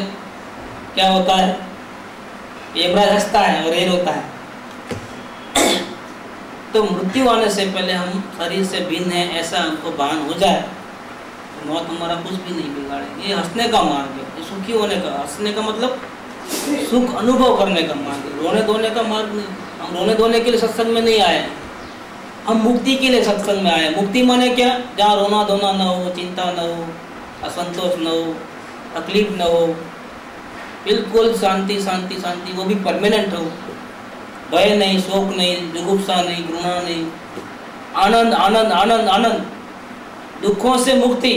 क्या होता है, यमराज हंसता है और ये रोता है। तो मृत्यु आने से पहले हम शरीर से भिन्न है ऐसा हमको भान हो जाए तो मौत हमारा कुछ भी नहीं बिगाड़ेगी। ये हंसने का मार्ग है, ये सुखी होने का, हंसने का मतलब सुख अनुभव करने का मार्ग है, रोने धोने का मार्ग नहीं। हम रोने धोने के लिए सत्संग में नहीं आए, हम मुक्ति के लिए सत्संग में आए। मुक्ति माने क्या? जहाँ रोना धोना न हो, चिंता न हो, असंतोष न हो, तकलीफ न हो, बिल्कुल शांति शांति शांति, वो भी परमानेंट हो, भय नहीं, शोक नहीं, जुगुप्सा नहीं, घृणा नहीं, आनंद आनंद आनंद आनंद, दुखों से मुक्ति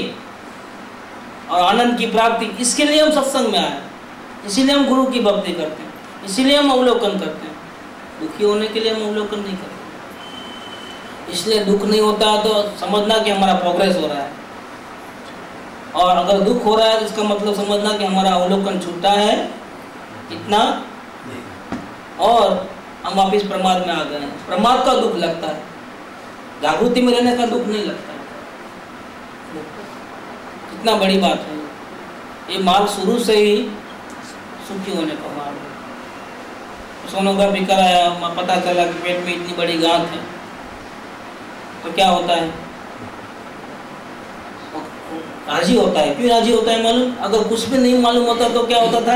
और आनंद की प्राप्ति। इसके लिए हम सत्संग में आए, इसीलिए हम गुरु की भक्ति करते हैं, इसीलिए हम अवलोकन करते हैं। दुखी होने के लिए हम अवलोकन नहीं करते। इसलिए दुख नहीं होता तो समझना कि हमारा प्रोग्रेस हो रहा है, और अगर दुख हो रहा है तो इसका मतलब समझना कि हमारा अवलोकन छूटा है इतना, और हम वापिस प्रमाद में आ गए हैं। प्रमाद का दुख लगता है, जागृति में रहने का दुख नहीं लगता है। कितना बड़ी बात है ये। मार्ग शुरू से ही सुखी होने का मार्ग है। सोनोग्राफी कराया, पता चला कि पेट में इतनी बड़ी गांठ है, तो क्या होता है? राजी होता है। क्यों राजी होता है मालूम? अगर कुछ भी नहीं मालूम होता तो क्या होता था?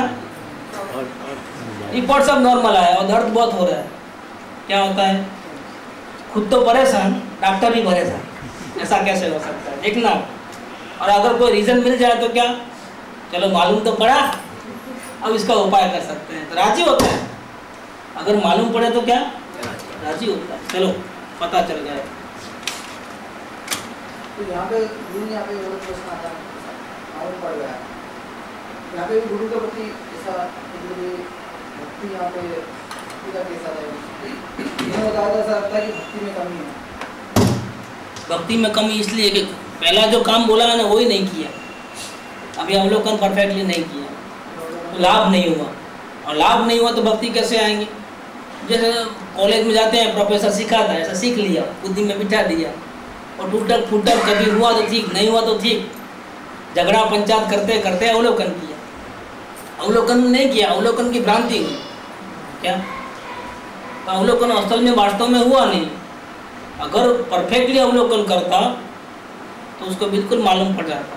रिपोर्ट सब नॉर्मल आया और दर्द बहुत हो रहा है, क्या होता है? खुद तो परेशान, डॉक्टर भी परेशान। ऐसा कैसे हो सकता है? देखना। और अगर कोई रीजन मिल जाए तो क्या, चलो मालूम तो पड़ा, अब इसका उपाय कर सकते हैं, तो राजी होता है। अगर मालूम पड़े तो क्या, राजी होता है। चलो पता चल गया। तो यहाँ पे गुरु, यहाँ पे वो प्रश्न आता है, मालूम पड़ गया यहाँ पे गुरु के प्रति ऐसा भक्ति, यहाँ पे भक्ति का कैसा है? ये बताया था, ऐसा लगता है कि भक्ति में कमी है। भक्ति में कमी इसलिए कि पहला जो काम बोला है ना वही नहीं किया, अभी अवलोकन परफेक्टली नहीं किया, तो लाभ नहीं हुआ। और लाभ नहीं हुआ तो भक्ति कैसे आएंगे? जैसे कॉलेज में जाते हैं, प्रोफेसर सिखाता है, ऐसा सीख लिया, बुद्धि में बिठा दिया, और टूटक फूटक कभी हुआ तो ठीक, नहीं हुआ तो ठीक, झगड़ा पंचायत करते करते अवलोकन किया। अवलोकन नहीं किया, अवलोकन की भ्रांति हुई क्या? तो अवलोकन असल में वास्तव में हुआ नहीं। अगर परफेक्टली अवलोकन करता तो उसको बिल्कुल मालूम पड़ जाता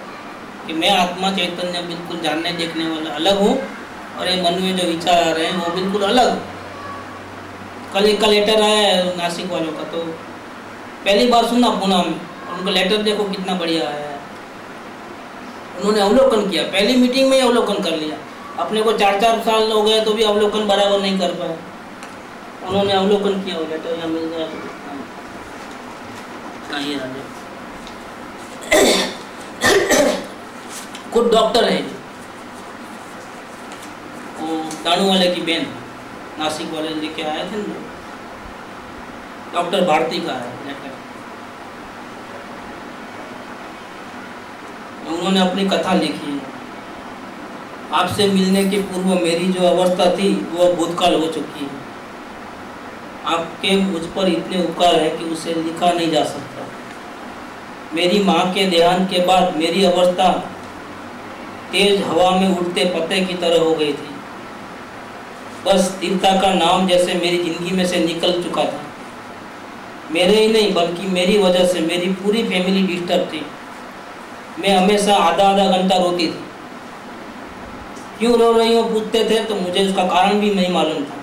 कि मैं आत्मा चैतन्य बिल्कुल जानने देखने वाला अलग हूँ, और ये मन में जो विचार आ रहे हैं वो बिल्कुल अलग। कल एक का लेटर आया है नासिक वालों का, तो पहली बार सुना पुणे में, और उनका लेटर देखो कितना बढ़िया आया है। उन्होंने अवलोकन किया, पहली मीटिंग में ही अवलोकन कर लिया। अपने को 4-4 साल हो गए तो भी अवलोकन बराबर नहीं कर पाए, उन्होंने अवलोकन किया। वो लेटर यहाँ मिल गया कहीं राजा खुद डॉक्टर है, वो दानू वाले की बहन नासिक वाले लेके आए थे ना, डॉक्टर भारती का है लेटर। उन्होंने अपनी कथा लिखी है। आपसे मिलने के पूर्व मेरी जो अवस्था थी वो भूतकाल हो चुकी है। आपके मुझ पर इतने उपकार है कि उसे लिखा नहीं जा सकता। मेरी माँ के देहांत के बाद मेरी अवस्था तेज हवा में उड़ते पत्ते की तरह हो गई थी। बस स्थिरता का नाम जैसे मेरी जिंदगी में से निकल चुका था। मेरे ही नहीं बल्कि मेरी वजह से मेरी पूरी फैमिली डिस्टर्ब थी। मैं हमेशा आधा घंटा रोती थी। क्यों रो रही हो पूछते थे तो मुझे उसका कारण भी नहीं मालूम था।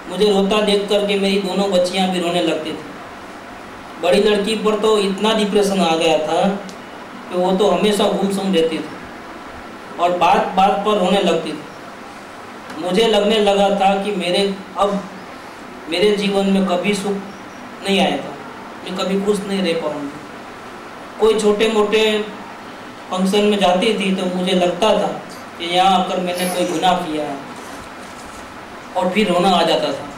मुझे रोता देख करके मेरी दोनों बच्चियां भी रोने लगती थी। बड़ी लड़की पर तो इतना डिप्रेशन आ गया था कि वो तो हमेशा गुमसुम रहती थी और बात बात पर रोने लगती थी। मुझे लगने लगा था कि मेरे जीवन में कभी सुख नहीं आया था, मैं कभी खुश नहीं रह पाऊंगी। कोई छोटे मोटे फंक्शन में जाती थी तो मुझे लगता था कि यहाँ आकर मैंने कोई गुनाह किया है, और फिर रोना आ जाता था।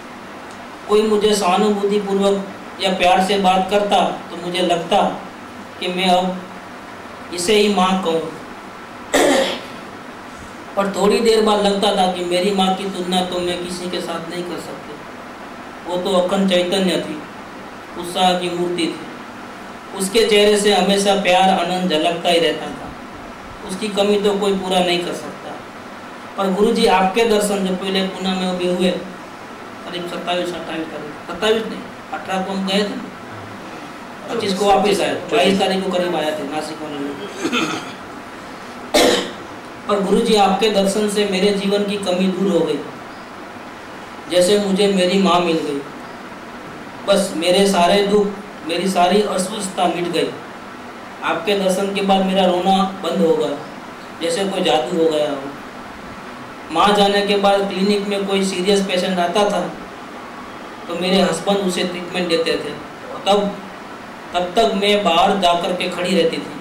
कोई मुझे सहानुभूति पूर्वक या प्यार से बात करता तो मुझे लगता कि मैं अब इसे ही माँ कहूँ, पर थोड़ी देर बाद लगता था कि मेरी माँ की तुलना तो मैं किसी के साथ नहीं कर सकती। वो तो अखंड चैतन्य थी, उत्साह की मूर्ति थी। उसके चेहरे से हमेशा प्यार आनंद झलकता ही रहता था। उसकी कमी तो कोई पूरा नहीं कर सकता। पर गुरुजी आपके दर्शन जो पहले पुणे में भी हुए, करीब 27 नहीं 18 को हम गए थे, 25 को वापस आए, 22 तारीख को करीब आया थे नासिक वाले लोग। पर गुरुजी आपके दर्शन से मेरे जीवन की कमी दूर हो गई, जैसे मुझे मेरी माँ मिल गई। बस मेरे सारे दुख, मेरी सारी अस्वस्थता मिट गई। आपके दर्शन के बाद मेरा रोना बंद हो गया। जैसे कोई जादू हो गया हो। वहाँ जाने के बाद क्लिनिक में कोई सीरियस पेशेंट आता था तो मेरे हस्बैंड उसे ट्रीटमेंट देते थे। तब तक मैं बाहर जाकर के खड़ी रहती थी।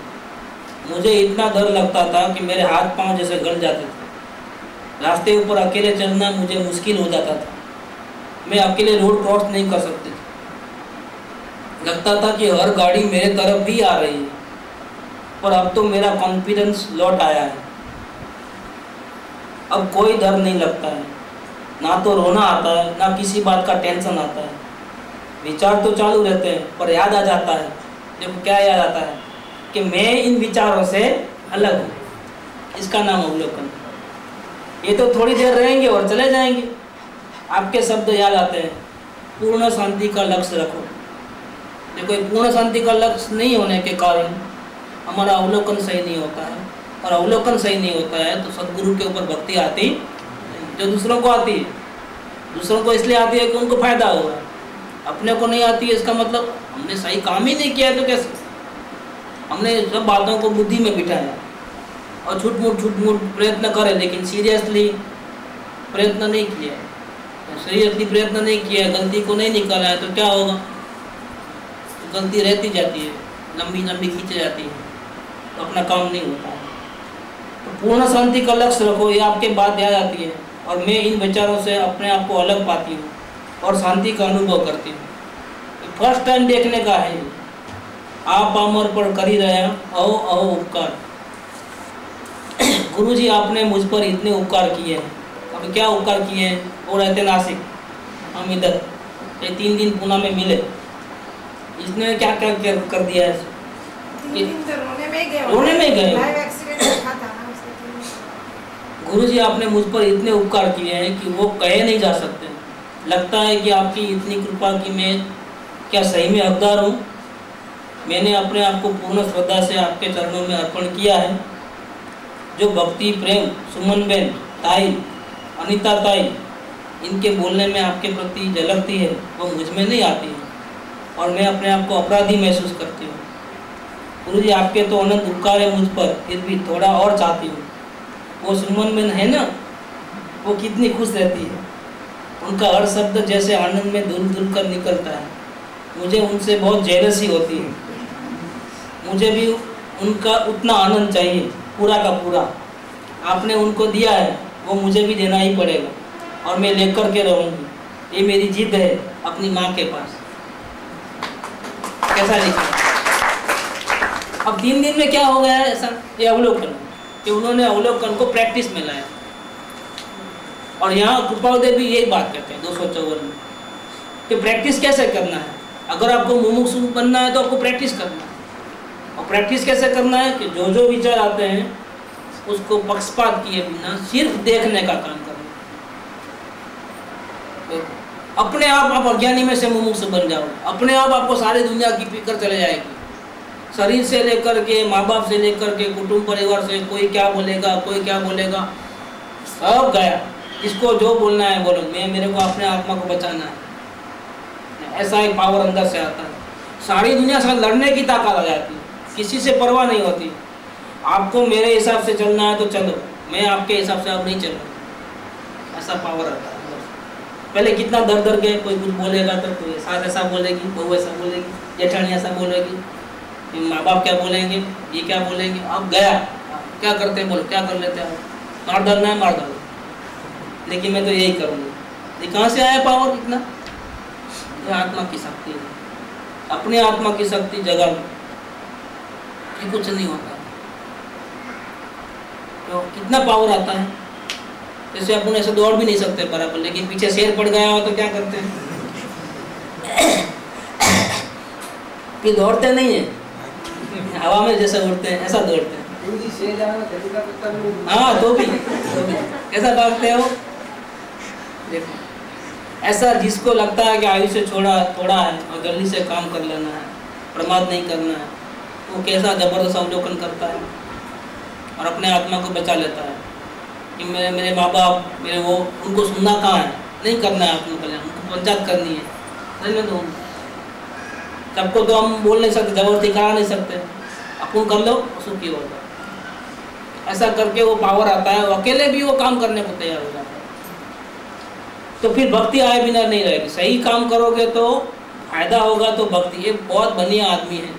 मुझे इतना डर लगता था कि मेरे हाथ पांव जैसे गल जाते थे। रास्ते ऊपर अकेले चलना मुझे मुश्किल हो जाता था। मैं अकेले रोड क्रॉस नहीं कर सकती थी। लगता था कि हर गाड़ी मेरे तरफ ही आ रही है। पर अब तो मेरा कॉन्फिडेंस लौट आया है। अब कोई डर नहीं लगता है, ना तो रोना आता है ना किसी बात का टेंशन आता है। विचार तो चालू रहते हैं पर याद आ जाता है। देखो क्या याद आता है कि मैं इन विचारों से अलग हूँ। इसका नाम अवलोकन। ये तो थोड़ी देर रहेंगे और चले जाएंगे। आपके शब्द याद आते हैं, पूर्ण शांति का लक्ष्य रखो। देखो पूर्ण शांति का लक्ष्य नहीं होने के कारण हमारा अवलोकन सही नहीं होता है, और अवलोकन सही नहीं होता है तो सदगुरु के ऊपर भक्ति आती जो दूसरों को आती है। दूसरों को इसलिए आती है कि उनको फायदा होगा, अपने को नहीं आती है। इसका मतलब हमने सही काम ही नहीं किया। तो कैसे हमने सब बातों को बुद्धि में बिठाया और छूट मूट प्रयत्न करे, लेकिन सीरियसली प्रयत्न नहीं किया। सीरियसली प्रयत्न नहीं किया, गलती को नहीं निकाला है तो क्या होगा? तो गलती रहती जाती है, लंबी लंबी खींची जाती है, तो अपना काम नहीं होता है। तो पूर्ण शांति का लक्ष्य रखो, ये आपके बात याद आती है। और मैं इन विचारों से अपने आप को अलग पाती हूँ और शांति का अनुभव करती हूँ। फर्स्ट टाइम देखने का है। आप अमर पर कर ही रहे अहो अहो उपकार। गुरुजी आपने मुझ पर इतने उपकार किए हैं। अब क्या उपकार किए हैं? वो रहते नासिक, हम इधर, ये 3 दिन पुणे में मिले। इसने क्या क्या कर दिया है? रोने में गए। गुरुजी आपने मुझ पर इतने उपकार किए हैं कि वो कहे नहीं जा सकते। लगता है कि आपकी इतनी कृपा की मैं क्या सही में हकदार हूँ। मैंने अपने आप को पूर्ण श्रद्धा से आपके चरणों में अर्पण किया है। जो भक्ति प्रेम सुमन बेन ताई अनीता ताई इनके बोलने में आपके प्रति झलकती है वो मुझ में नहीं आती है, और मैं अपने आप को अपराधी महसूस करती हूँ। गुरुजी आपके तो अनंत उपकार है मुझ पर, फिर भी थोड़ा और चाहती हूँ। वो सुमन बेन है ना, वो कितनी खुश रहती है। उनका हर शब्द जैसे आनंद में धुल धुल कर निकलता है। मुझे उनसे बहुत जेलसी होती है। मुझे भी उनका उतना आनंद चाहिए, पूरा का पूरा। आपने उनको दिया है, वो मुझे भी देना ही पड़ेगा, और मैं लेकर के रहूँगी। ये मेरी जिद है अपनी माँ के पास। कैसा लिखा? अब 3 दिन में क्या हो गया है ऐसा? ये अवलोकन कि उन्होंने अवलोकन को प्रैक्टिस में लाया। और यहाँ कृपालदेव भी यही बात करते हैं 254 में कि प्रैक्टिस कैसे करना है। अगर आपको मुमुक्षु बनना है तो आपको प्रैक्टिस करना है। और प्रैक्टिस कैसे करना है कि जो जो विचार आते हैं उसको पक्षपात किए बिना सिर्फ देखने का काम करना। तो अपने आप अज्ञानी में से मुमुक्षु बन जाओ। अपने आप आपको सारी दुनिया की फिक्र चले जाएगी। शरीर से लेकर के, माँ बाप से लेकर के, कुटुंब परिवार से, कोई क्या बोलेगा कोई क्या बोलेगा, सब गया। इसको जो बोलना है बोलो, मेरे को अपने आत्मा को बचाना है। ऐसा एक पावर अंदर से आता है। सारी दुनिया से लड़ने की ताकत आ जाती है, किसी से परवाह नहीं होती। आपको मेरे हिसाब से चलना है तो चलो, मैं आपके हिसाब से अब नहीं चलूँगा। ऐसा पावर आता है। पहले कितना दर दर गए, कोई कुछ बोलेगा तो कोई सास ऐसा बोलेगी, बहू ऐसा बोलेगी, जेठानी ऐसा बोलेगी, माँ बाप क्या बोलेंगे, ये क्या बोलेंगे। अब गया, क्या करते हैं बोलो, क्या कर लेते हैं? मार डालना है मार डालो, लेकिन मैं तो यही करूँगी। ये कहाँ से आया पावर इतना? ये आत्मा की शक्ति है। अपने आत्मा की शक्ति जगह ये कुछ नहीं होता। तो कितना पावर आता है। जैसे अपन ऐसे दौड़ भी नहीं सकते बराबर, लेकिन पीछे शेर पड़ गया हो तो क्या करते हैं? कि दौड़ते नहीं है, हवा में जैसे उड़ते हैं ऐसा दौड़ते हैं। हाँ तो भी कैसा भागते हो? देखो ऐसा जिसको लगता है कि आयुष्य थोड़ा है और जल्दी से काम कर लेना है, प्रमाद नहीं करना है, वो कैसा जबरदस्त अवलोकन करता है और अपने आत्मा को बचा लेता है कि मेरे माँ बाप मेरे वो, उनको सुनना कहाँ है, नहीं करना है आत्मकल्याण, उनको पंचायत करनी है। समझ में? तो सबको तो हम बोल नहीं सकते, जबरदस्ती करा नहीं सकते। अपन कर लो सुखी होगा। ऐसा करके वो पावर आता है, वो अकेले भी वो काम करने को तैयार हो जाता है। तो फिर भक्ति आए बिना नहीं रहेगी। सही काम करोगे तो फायदा होगा तो भक्ति। ये बहुत बढ़िया आदमी है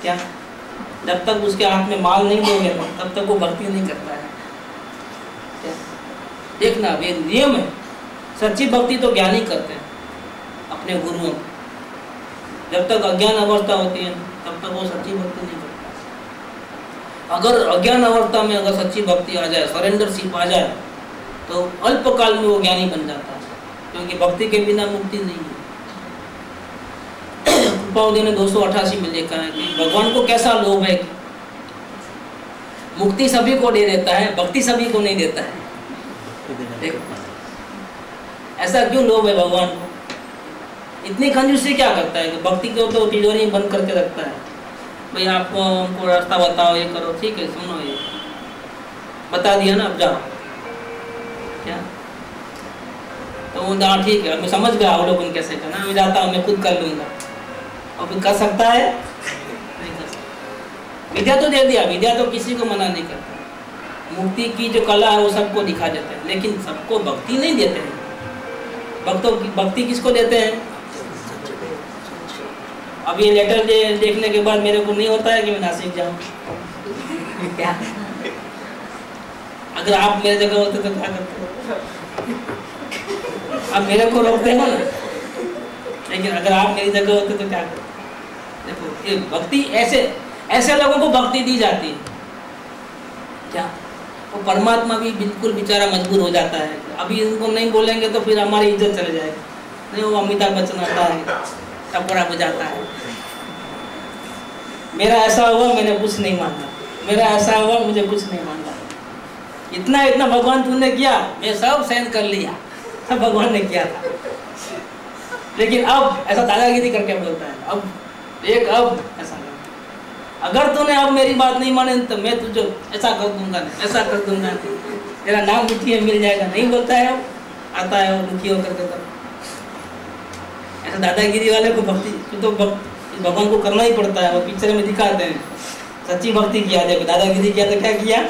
क्या, जब तक उसके हाथ में माल नहीं दोगे तब तक वो भक्ति नहीं करता है क्या? देखना ये नियम है। सच्ची भक्ति तो ज्ञानी करते हैं अपने गुरुओं को। जब तक अज्ञान अवस्था होती है तब तक वो सच्ची भक्ति नहीं करता। अगर अज्ञान अवस्था में अगर सच्ची भक्ति आ जाए, सरेंडरशिप आ जाए, तो अल्पकाल में वो ज्ञानी बन जाता है, क्योंकि भक्ति के बिना मुक्ति नहीं है। कृपावदी ने 288 में लिखा है कि भगवान को कैसा लोभ है कि मुक्ति सभी को दे देता है, भक्ति सभी को नहीं देता है। देखो ऐसा क्यों लोभ है भगवान को? इतनी कंजूसी क्या करता है कि भक्ति को तो तिजोरी बंद करके रखता है। भाई आपको हमको रास्ता बताओ, ये करो, ठीक है सुनो, ये बता दिया ना, अब जाओ क्या? तो वो हाँ ठीक है, मैं समझ गया अवलोकन कैसे करना, मैं जाता हूँ, मैं खुद कर लूँगा। और फिर कर सकता है? नहीं कर सकता। विद्या तो दे दिया, विद्या तो किसी को मना नहीं करता। मुक्ति की जो कला है वो सबको दिखा देते हैं, लेकिन सबको भक्ति नहीं देते हैं। भक्तों की भक्ति किसको देते हैं? अब ये लेटर देखने के बाद मेरे को नहीं होता है कि मैं नासिक जाऊँ क्या? अगर आप मेरे जगह होते तो क्या करते? आप मेरे को रोकते हो ना, लेकिन अगर आप मेरी जगह होते तो क्या करते? देखो ये भक्ति ऐसे लोगों को भक्ति दी जाती है क्या? वो परमात्मा भी बिल्कुल बेचारा मजबूर हो जाता है। अभी इनको नहीं बोलेंगे तो फिर हमारी इज्जत चले जाएगी। नहीं, वो अमिताभ बच्चन आता है, टपरा बजाता है, मेरा ऐसा हुआ मैंने कुछ नहीं मांगा, मेरा ऐसा हुआ मुझे कुछ नहीं मांगा, इतना भगवान तूने किया, मैं सब सहन कर लिया, सब भगवान ने किया था। लेकिन अब ऐसा दादागिरी करके बोलता है, अब ऐसा अगर तूने अब मेरी बात नहीं माने तो मैं तुझे ऐसा कर दूंगा, ऐसा कर दूंगा, तेरा नाम दुखी है मिल जाएगा। नहीं बोलता है, अब आता है वो दुखी होकर के। ऐसा दादागिरी वाले को भक्ति तो भगवान को करना ही पड़ता है। वो पिक्चर में दिखाते हैं सच्ची भक्ति किया, देखो दादागिरी किया तो क्या किया,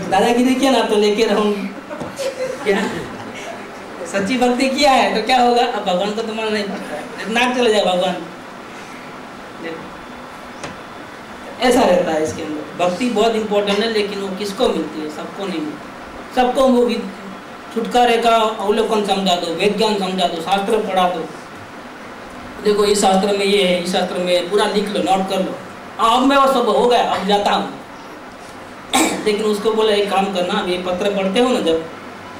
दादागिरी किया ना तो लेके रहूंगी क्या? सच्ची भक्ति किया है तो क्या होगा? अब भगवान को तो मानना नहीं पड़ता है, नाक चले जाए भगवान। देखो ऐसा रहता है इसके अंदर। भक्ति बहुत इंपॉर्टेंट है, लेकिन वो किसको मिलती है? सबको नहीं मिलती। सबको वो छुटकारे का अवलोकन समझा दो, वेद ज्ञान समझा दो, शास्त्र पढ़ा दो। देखो इस शास्त्र में ये है, इस शास्त्र में पूरा लिख लो, नोट कर लो। अब मैं वो सब हो गया, अब जाता हूँ। लेकिन उसको बोले एक काम करना, अब ये पत्र पढ़ते हो ना जब,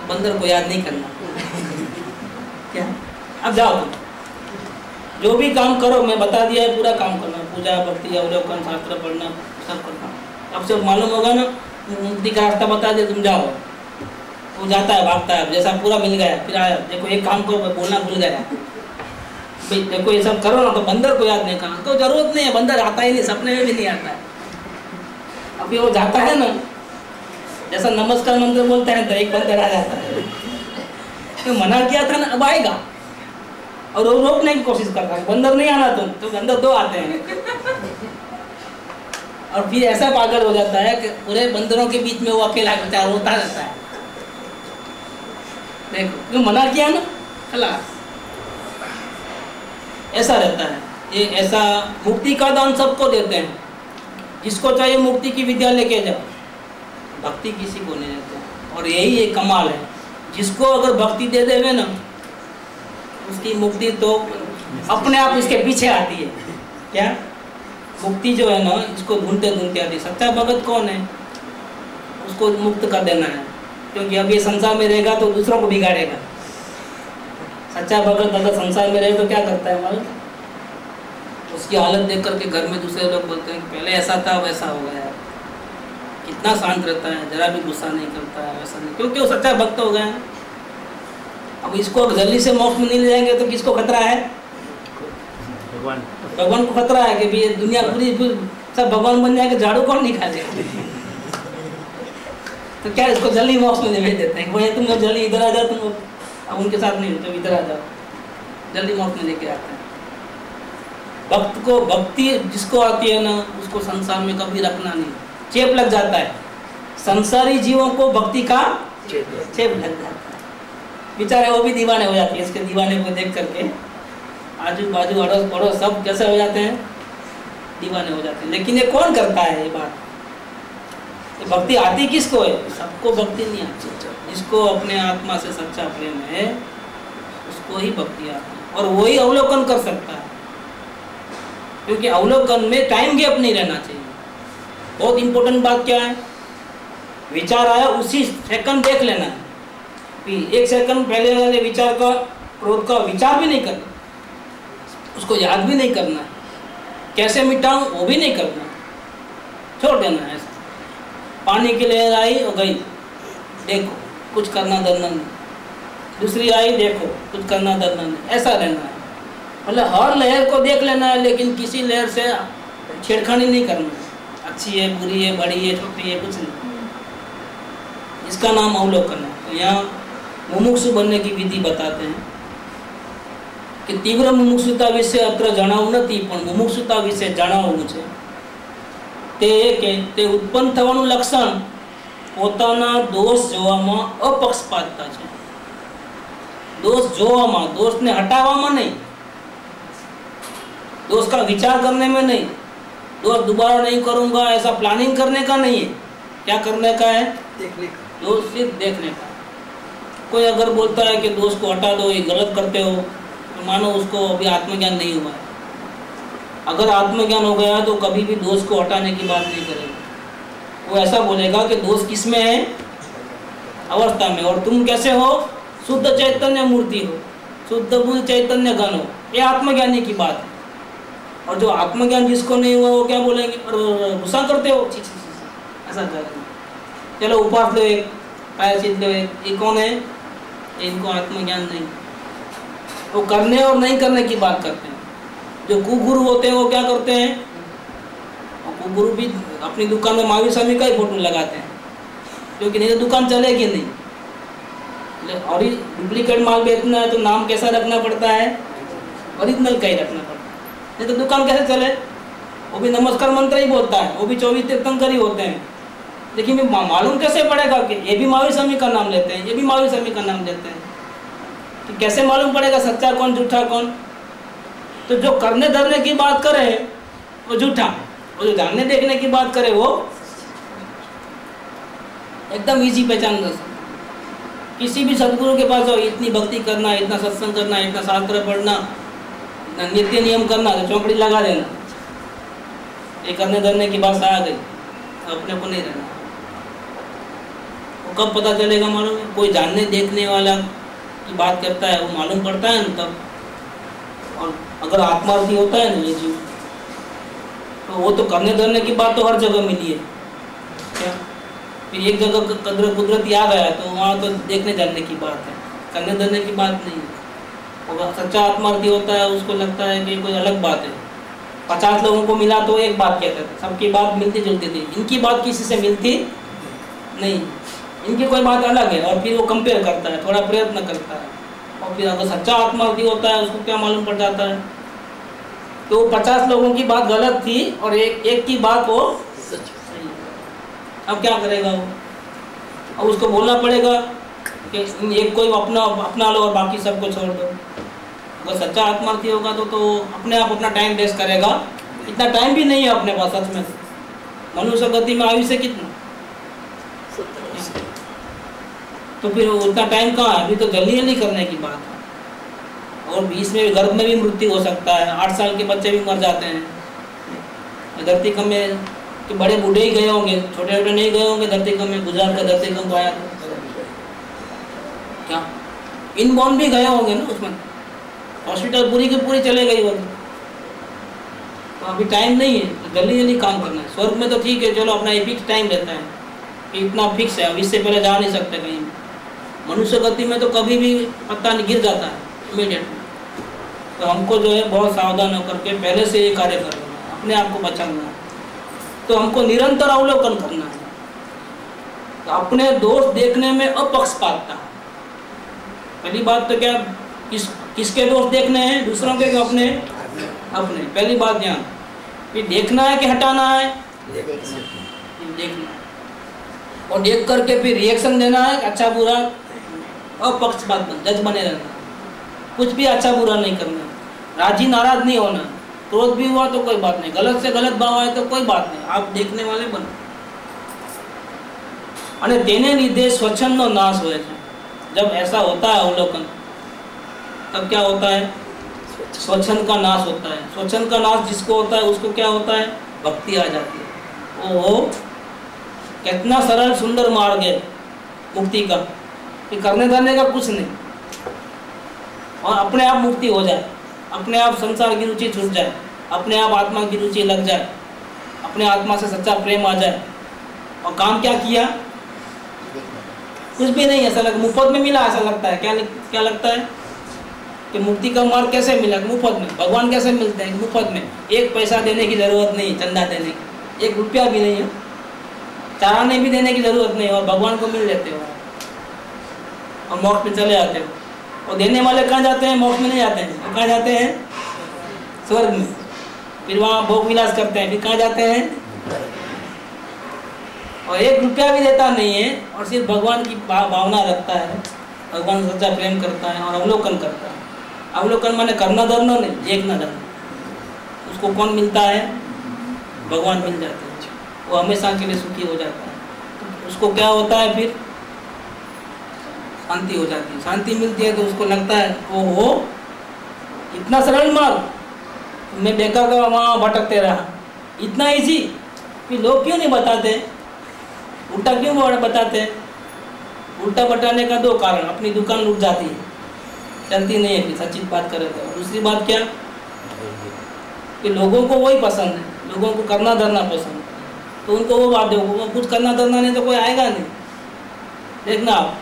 बंदर को याद नहीं करना क्या? अब जाओ तुम जो भी काम करो, मैं बता दिया है, पूरा काम करना, पूजा भक्ति अवलोकन शास्त्र पढ़ना सब करना। अब से मालूम होगा ना, मुक्ति का रास्ता बता दे, तुम जाओ। वो जाता है, भागता है, जैसा पूरा मिल गया, फिर आया, देखो एक काम करो, बोलना भूल गया, भाई देखो ये सब करो ना, तो बंदर को याद नहीं करना, तो जरूरत नहीं है, बंदर आता ही नहीं, सपने में भी नहीं आता है। अभी वो जाता है ना, जैसा नमस्कार मंत्र बोलते हैं तो एक बंदर आ जाता है, तो मना किया था ना, अब आएगा, और वो रोकने की कोशिश कर रहा है, बंदर नहीं आना तुम, तो बंदर दो आते हैं। और फिर ऐसा पागल हो जाता है कि पूरे बंदरों के बीच में वो अकेला बेचारा रोता रहता है। देखो क्यों मना किया ना, खलास। ऐसा रहता है ये। ऐसा मुक्ति का दान सबको देते हैं, जिसको चाहिए मुक्ति की विद्या लेके जाओ, भक्ति किसी को नहीं देते। और यही एक कमाल है, जिसको अगर भक्ति दे देवे ना, उसकी मुक्ति तो अपने आप इसके पीछे आती है क्या? मुक्ति जो है ना, इसको ढूंढते ढूंढते आती है। सच्चा भगत कौन है? उसको मुक्त कर देना है, क्योंकि अब ये संसार में रहेगा तो दूसरों को बिगाड़ेगा। सच्चा भगत अगर संसार में रहे तो क्या करता है मालूम? उसकी हालत देख करके घर में दूसरे लोग बोलते हैं पहले ऐसा था वैसा हो गया, कितना शांत रहता है, जरा भी गुस्सा नहीं करता है, वैसा नहीं, क्योंकि वो सच्चा भक्त हो गया है। अब इसको जल्दी से मोक्ष में नहीं ले जाएंगे तो किसको खतरा है? भगवान को खतरा है कि भी ये दुनिया पूरी सब भगवान बन जाएगा, झाड़ू कौन निकालेगा? तो क्या इसको जल्दी मोक्ष में भेज देते हैं, वही तुम जल्दी इधर आ जाओ, तुम अब उनके साथ नहीं, तुम इधर आ जाओ, जल्दी मोक्ष में लेके आते हैं। भक्त को भक्ति जिसको आती है ना, उसको संसार में कभी रखना नहीं, चेप लग जाता है। संसारी जीवों को भक्ति का चेप लग जाता है, बेचारे वो भी दीवाने हो जाते हैं इसके दीवाने को देख करके। आजू बाजू अड़ोस पड़ोस सब कैसे हो जाते हैं, दीवाने हो जाते हैं। लेकिन ये कौन करता है ये बात? ये भक्ति आती किसको है? सबको भक्ति नहीं आती, जिसको अपने आत्मा से सच्चा प्रेम है उसको ही भक्ति आती है, और वही अवलोकन कर सकता है। क्योंकि अवलोकन में टाइम गैप नहीं रहना चाहिए। बहुत इंपॉर्टेंट बात क्या है, विचार आया उसी सेकंड देख लेना है, एक सेकंड पहले वाले विचार का, क्रोध का विचार भी नहीं करना, उसको याद भी नहीं करना है, कैसे मिटाऊं वो भी नहीं करना, छोड़ देना है। ऐसा पानी की लहर आई और गई, देखो कुछ करना धरना नहीं, दूसरी आई देखो कुछ करना धरना नहीं, ऐसा रहना है। मतलब हर लहर को देख लेना है, लेकिन किसी लहर से छेड़खानी नहीं करना है। अच्छी है, बुरी है, बड़ी है, छोटी है, कुछ नहीं। इसका नाम अवलोकन है। तो यहाँ मुमुक्षु बनने की विधि बताते हैं कि तीव्र मुमुक्षुता विषय अत्र जणाव नथी, पण मुमुक्षुता विषय जणावવું છે। તે ઉત્પન્ન થવાનું લક્ષણ પોતાના દોષ જોવામાં અપક્ષપાતતા છે। दोष જોવામાં, दोषને हटाવવામાં नहीं, दोष का विचार करने में नहीं, दोष दोबारा नहीं करूंगा ऐसा प्लानिंग करने का नहीं है। क्या करने का है? देखने का। दोष सिर्फ देखने का। कोई अगर बोलता है कि दोष को हटा दो, ये गलत करते हो, तो मानो उसको अभी आत्मज्ञान नहीं हुआ है। अगर आत्मज्ञान हो गया तो कभी भी दोष को हटाने की बात नहीं करेगा। वो ऐसा बोलेगा कि दोष किसमें है? अवस्था में। और तुम कैसे हो? शुद्ध चैतन्य मूर्ति हो, शुद्ध बुद्ध चैतन्य घन हो। ये आत्मज्ञानी की बात है। और जो आत्मज्ञान जिसको नहीं हुआ वो क्या बोलेंगे? और गुस्सा करते हो, छी छी छी, ऐसा करेंगे। चलो उपास लो एक, प्रायश्चित लो एक, ये कौन है? इनको आत्मज्ञान नहीं। वो करने और नहीं करने की बात करते हैं। जो कुगुरु होते हैं वो क्या करते हैं? कुगुरु भी अपनी दुकान में महावीर स्वामी का ही फोटो लगाते हैं, क्योंकि नहीं तो दुकान चलेगी नहीं। और डुप्लीकेट माल बेचना है तो नाम कैसा रखना पड़ता है? ओरिजिनल का ही रखना पड़ता है, नहीं तो दुकान कैसे चले? वो भी नमस्कार मंत्र ही बोलता है, वो भी 24 तीर्थंकर ही होते हैं। लेकिन मालूम कैसे पड़ेगा कि ये भी महावीर स्वामी का नाम लेते हैं, ये भी महावीर स्वामी का नाम लेते हैं? तो कैसे मालूम पड़ेगा सच्चा कौन झूठा कौन? तो जो करने धरने की बात करे वो झूठा, और जो जानने देखने की बात करे वो एकदम इजी पहचान दो। किसी भी सदगुरु के पास जाओ, इतनी भक्ति करना, इतना सत्संग करना, इतना शास्त्र पढ़ना, नित्य नियम करना, तो चौकड़ी लगा देना। ये करने धरने की बात आ गई, अपने को नहीं रहना। वो कब पता चलेगा मालूम है? कोई जानने देखने वाला की बात करता है, वो मालूम पड़ता है ना तब। और अगर आत्मार्थी होता है ना ये जीव, तो वो तो करने धरने की बात तो हर जगह मिली है। क्या फिर एक जगह कदर कुदरती आ गया तो वहाँ तो देखने जानने की बात है, करने धरने की बात नहीं है। अगर सच्चा आत्मार्थी होता है उसको लगता है कि कोई अलग बात है। 50 लोगों को मिला तो एक बात कहते थे, सबकी बात मिलती जुलती थी। इनकी बात किसी से मिलती नहीं, इनकी कोई बात अलग है। और फिर वो कंपेयर करता है, थोड़ा प्रयत्न करता है। और फिर अगर सच्चा आत्मार्थी होता है उसको क्या मालूम पड़ जाता है? तो 50 लोगों की बात गलत थी और एक की बात वो सही। अब क्या करेगा वो? अब उसको बोलना पड़ेगा कि एक कोई अपना लो और बाकी सबको छोड़ दो। अगर सच्चा आत्मार्थी होगा तो अपने आप अपना टाइम वेस्ट करेगा। इतना टाइम भी नहीं है अपने पास सच में। मनुष्य गति में आयुष्य कितना, तो फिर उतना टाइम कहाँ है? अभी तो जल्दी जल्दी करने की बात है। और बीच में गर्भ में भी मृत्यु हो सकता है, 8 साल के बच्चे भी मर जाते हैं। धरती कम में कि बड़े बूढ़े ही गए होंगे, छोटे छोटे नहीं गए होंगे धरती कम में। गुजरात का धरती कम आया क्या इनबॉर्न भी गए होंगे ना उसमें, हॉस्पिटल पूरी की पूरी चले गई होगी। तो अभी टाइम नहीं है, तो जल्दी जल्दी काम करना है। स्वर्ग में तो ठीक है, चलो अपना एक फिक्स टाइम रहता है कि इतना फिक्स है, अब इससे पहले जा नहीं सकते कहीं। मनुष्य गति में तो कभी भी पत्ता नहीं, गिर जाता है इमीडिएटली। तो हमको जो है बहुत सावधान होकर के पहले से ये कार्य करना है, अपने आप को बचाना है। तो हमको निरंतर अवलोकन करना है। तो अपने दोष देखने में अपक्षपातता। पहली बात तो क्या, किसके दोष देखने हैं? दूसरों के, अपने अपने। पहली बात ध्यान। फिर देखना है कि हटाना है? देखना। और देख करके फिर रिएक्शन देना है, अच्छा बुरा और पक्षपात जज बने रहना, कुछ भी अच्छा बुरा नहीं करना, राजी नाराज नहीं होना, क्रोध भी हुआ तो कोई बात नहीं, गलत से गलत भाव आए तो कोई बात नहीं, आप देखने वाले बनो। અને તેને લીધે સ્વચ્છંદનો નાશ હોય છે। जब ऐसा होता है अवलोकन तब क्या होता है, स्वच्छंद का नाश होता है। स्वच्छंद का नाश जिसको होता है उसको क्या होता है, भक्ति आ जाती है। ओहो कितना सरल सुंदर मार्ग है मुक्ति का, कि करने धरने का कुछ नहीं, और अपने आप मुक्ति हो जाए, अपने आप संसार की रुचि छूट जाए, अपने आप आत्मा की रुचि लग जाए, अपने आत्मा से सच्चा प्रेम आ जाए। और काम क्या किया, कुछ भी नहीं, ऐसा लग मुफ्त में मिला, ऐसा लगता है। क्या लगता है कि मुक्ति का मार्ग कैसे मिला, मुफ्त में। भगवान कैसे मिलते हैं, मुफ्त में, एक पैसा देने की जरूरत नहीं, चंदा देने की, 1 रुपया भी नहीं है, चाराने भी देने की जरूरत नहीं, और भगवान को मिल लेते हो और मोक्ष में चले जाते हो। और देने वाले कहाँ जाते हैं, मोक्ष में नहीं जाते हैं, वो कहाँ जाते हैं, स्वर्ग में, फिर वहाँ भोग विलास करते हैं, फिर कहाँ जाते हैं, और 1 रुपया भी देता नहीं है, और सिर्फ भगवान की भावना रखता है, भगवान सच्चा प्रेम करता है और अवलोकन करता है। अवलोकन माने करना धरना नहीं, देखना धरना। उसको कौन मिलता है, भगवान मिल जाते हैं, वो हमेशा के लिए सुखी हो जाता है। तो उसको क्या होता है, फिर शांति हो जाती है। शांति मिलती है तो उसको लगता है ओहो इतना सरल मार्ग, मैं बेकार का वहाँ भटकते रहा, इतना ईजी। फिर लोग क्यों नहीं बताते, उल्टा क्यों बताते हैं? उल्टा बताने का 2 कारण, अपनी दुकान लूट जाती है, चलती नहीं है, फिर सच्ची बात करे तो। दूसरी बात क्या, कि लोगों को वही पसंद है, लोगों को करना धरना पसंद है, तो उनको वो बात दो, कुछ करना धरना नहीं तो कोई आएगा नहीं। देखना आप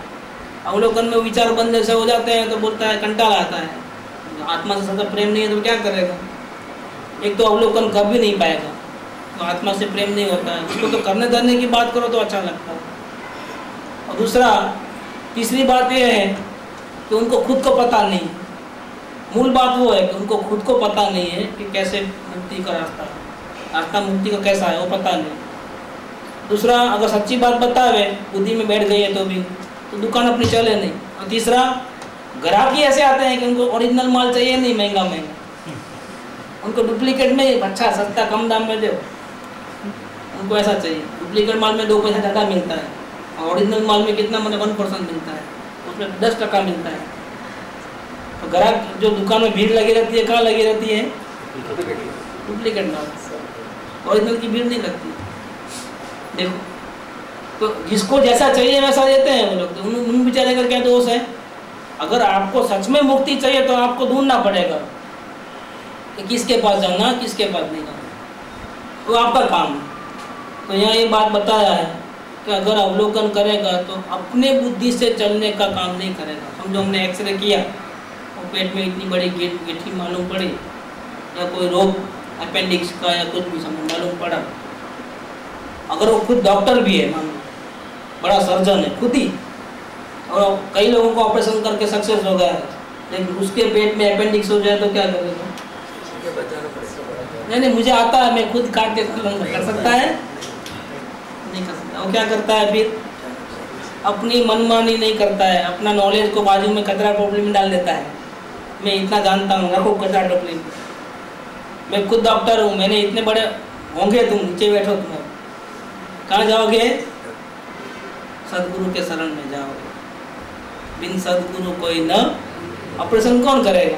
अवलोकन में विचार बंद जैसे हो जाते हैं तो बोलता है कंटाला आता है, आत्मा से सदा प्रेम नहीं है तो क्या करेगा। एक तो अवलोकन कर भी नहीं पाएगा, तो आत्मा से प्रेम नहीं होता है, उसको तो करने धरने की बात करो तो अच्छा लगता है। और दूसरा तीसरी बात यह है कि उनको खुद को पता नहीं, मूल बात वो है कि उनको खुद को पता नहीं है कि कैसे मुक्ति का रास्ता मुक्ति का कैसा है, वो पता नहीं। दूसरा अगर सच्ची बात बतावे, बुद्धि में बैठ गई है तो भी, तो दुकान अपनी चले नहीं। और तीसरा ग्राहकी ऐसे आते हैं कि उनको ओरिजिनल माल चाहिए नहीं, महंगा महंगा, उनको डुप्लीकेट में अच्छा सस्ता कम दाम में दो, उनको ऐसा चाहिए। डुप्लीकेट माल में 2 पैसा ज़्यादा मिलता है, और ओरिजिनल माल में कितना, मतलब 1% मिलता है, उसमें 10% मिलता है। तो ग्राहक जो दुकान में भीड़ लगी रहती है, कहाँ लगी रहती है, डुप्लीकेट माल, ओरिजिनल की भीड़ नहीं लगती। देखो तो जिसको जैसा चाहिए वैसा देते हैं वो लोग, तो उन बेचारे का क्या दोष है। अगर आपको सच में मुक्ति चाहिए तो आपको ढूंढना पड़ेगा कि किसके पास जाना, किसके पास नहीं जाना, तो आपका काम है। तो यहाँ ये बात बताया है कि अगर अवलोकन करेगा तो अपने बुद्धि से चलने का काम नहीं करेगा। समझो हमने एक्सरे किया और पेट में इतनी बड़ी गठरी मालूम पड़ी, या कोई रोग अपेंडिक्स का या कुछ भी समझ मालूम पड़ा, अगर वो खुद डॉक्टर भी है, मान लो बड़ा सर्जन है खुद ही, और कई लोगों को ऑपरेशन करके सक्सेस हो गया है, लेकिन उसके पेट में अपेंडिक्स हो जाए तो क्या करेगा? नहीं मुझे आता है, मैं खुद काट के कर सकता है, नहीं कर सकता। वो क्या करता है फिर, अपनी मनमानी नहीं करता है, अपना नॉलेज को बाजू में कचरा टोकरी में डाल देता है। मैं इतना जानता हूँ, रखो कचरा टोकरी में, मैं खुद डॉक्टर हूँ, मैंने इतने बड़े होंगे, तुम नीचे बैठो, तुम कहाँ जाओगे? सदगुरु के शरण में जाओगे। बिन सदगुरु कोई न, ऑपरेशन कौन करेगा?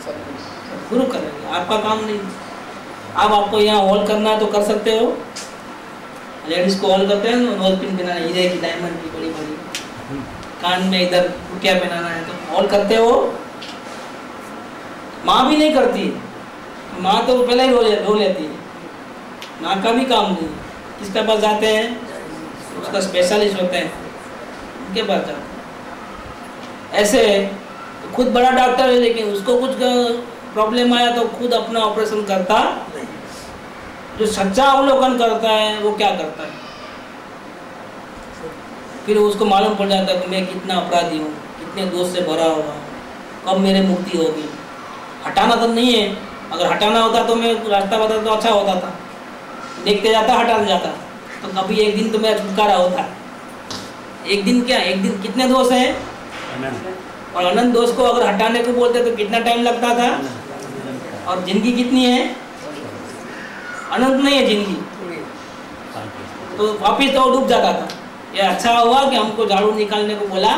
सदगुरु करेगा, आपका काम नहीं। अब आपको यहाँ होल करना है तो कर सकते हो, लेडीज को होल करते हैं, नोज पिन पहनाना है, हीरे की डायमंड की बड़ी बड़ी, कान में इधर कुटिया पहनाना है तो होल करते हो। माँ भी नहीं करती, माँ तो पहले ही रो लेती है, माँ का भी काम नहीं। किसके पास जाते हैं? उसका स्पेशलिस्ट होते हैं, उनके पास जाते हैं। ऐसे खुद बड़ा डॉक्टर है, लेकिन उसको कुछ प्रॉब्लम आया तो खुद अपना ऑपरेशन करता। जो सच्चा अवलोकन करता है वो क्या करता है, फिर उसको मालूम पड़ जाता है कि मैं कितना अपराधी हूँ, कितने दोष से भरा हुआ हूँ, कब मेरे मुक्ति होगी। हटाना तो नहीं है, अगर हटाना होता तो मैं रास्ता बताता तो अच्छा होता था, देखते जाता हटा जाता, तो कभी एक दिन तो मेरा छुटकारा होता। एक दिन क्या, एक दिन कितने दोष हैं? और अनंत दोष को अगर हटाने को बोलते तो कितना टाइम लगता था? और जिंदगी कितनी है? अनंत नहीं है जिंदगी, तो वापिस तो डूब जाता था। ये अच्छा हुआ कि हमको झाड़ू निकालने को बोला।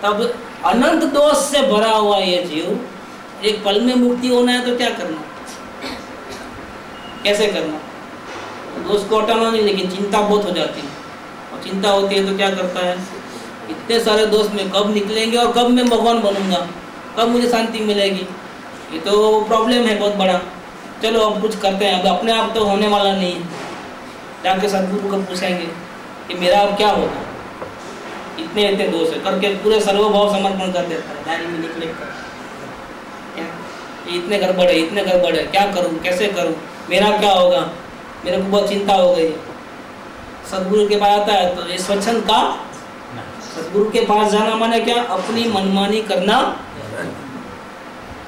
तब अनंत दोष से भरा हुआ ये जीव, एक पल में मुक्ति होना है तो क्या करना, कैसे करना? दोष को हटाना नहीं, लेकिन चिंता बहुत हो जाती है, और चिंता होती है तो क्या करता है, इतने सारे दोष में कब निकलेंगे और कब मैं भगवान बनूंगा, कब मुझे शांति मिलेगी, ये तो प्रॉब्लम है बहुत बड़ा। चलो अब कुछ करते हैं, अब अपने आप तो होने वाला नहीं है, जाके सदगुरु को पूछेंगे कि मेरा अब क्या होगा, इतने इतने दोष है करके पूरे सर्वभाव समर्पण कर देता है डायरी में निकले कर, इतने गड़बड़ है, इतने गड़बड़ है, क्या करूं, कैसे करूं, मेरा क्या होगा, मेरे को बहुत चिंता हो गई। सदगुरु के पास आता है तो ये स्वच्छंद का, सदगुरु के पास जाना माने क्या, अपनी मनमानी करना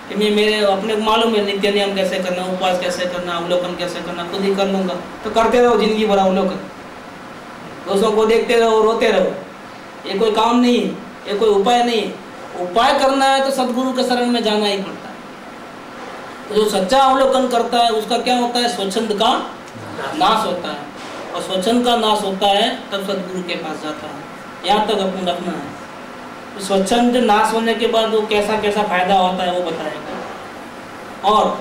कि मैं मेरे अपने को मालूम है नित्य नियम कैसे करना, उपवास कैसे करना, अवलोकन कैसे करना, खुद ही कर लूंगा, तो करते रहो जिंदगी भर अवलोकन, दोस्तों को देखते रहो, रोते रहो, ये कोई काम नहीं है, ये कोई उपाय नहीं है। उपाय करना है तो सदगुरु के शरण में जाना ही पड़ता है। तो जो सच्चा अवलोकन करता है उसका क्या होता है, स्वच्छंद का नाश होता है, और स्वच्छंद का नाश होता है तब सदगुरु के पास जाता है। यहाँ तक अपन रखना है। तो स्वच्छंद नाश होने के बाद वो कैसा कैसा फायदा होता है वो बताएगा। और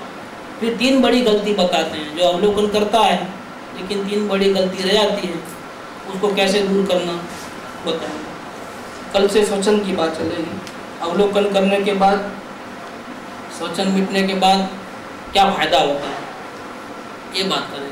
फिर 3 बड़ी गलती बताते हैं जो अवलोकन करता है, लेकिन 3 बड़ी गलती रह जाती है, उसको कैसे दूर करना बताएंगे। कल से स्वच्छंद की बात चलेगी, अवलोकन करने के बाद, स्वच्छंद मिटने के बाद क्या फायदा होता है, ये बात करेंगे।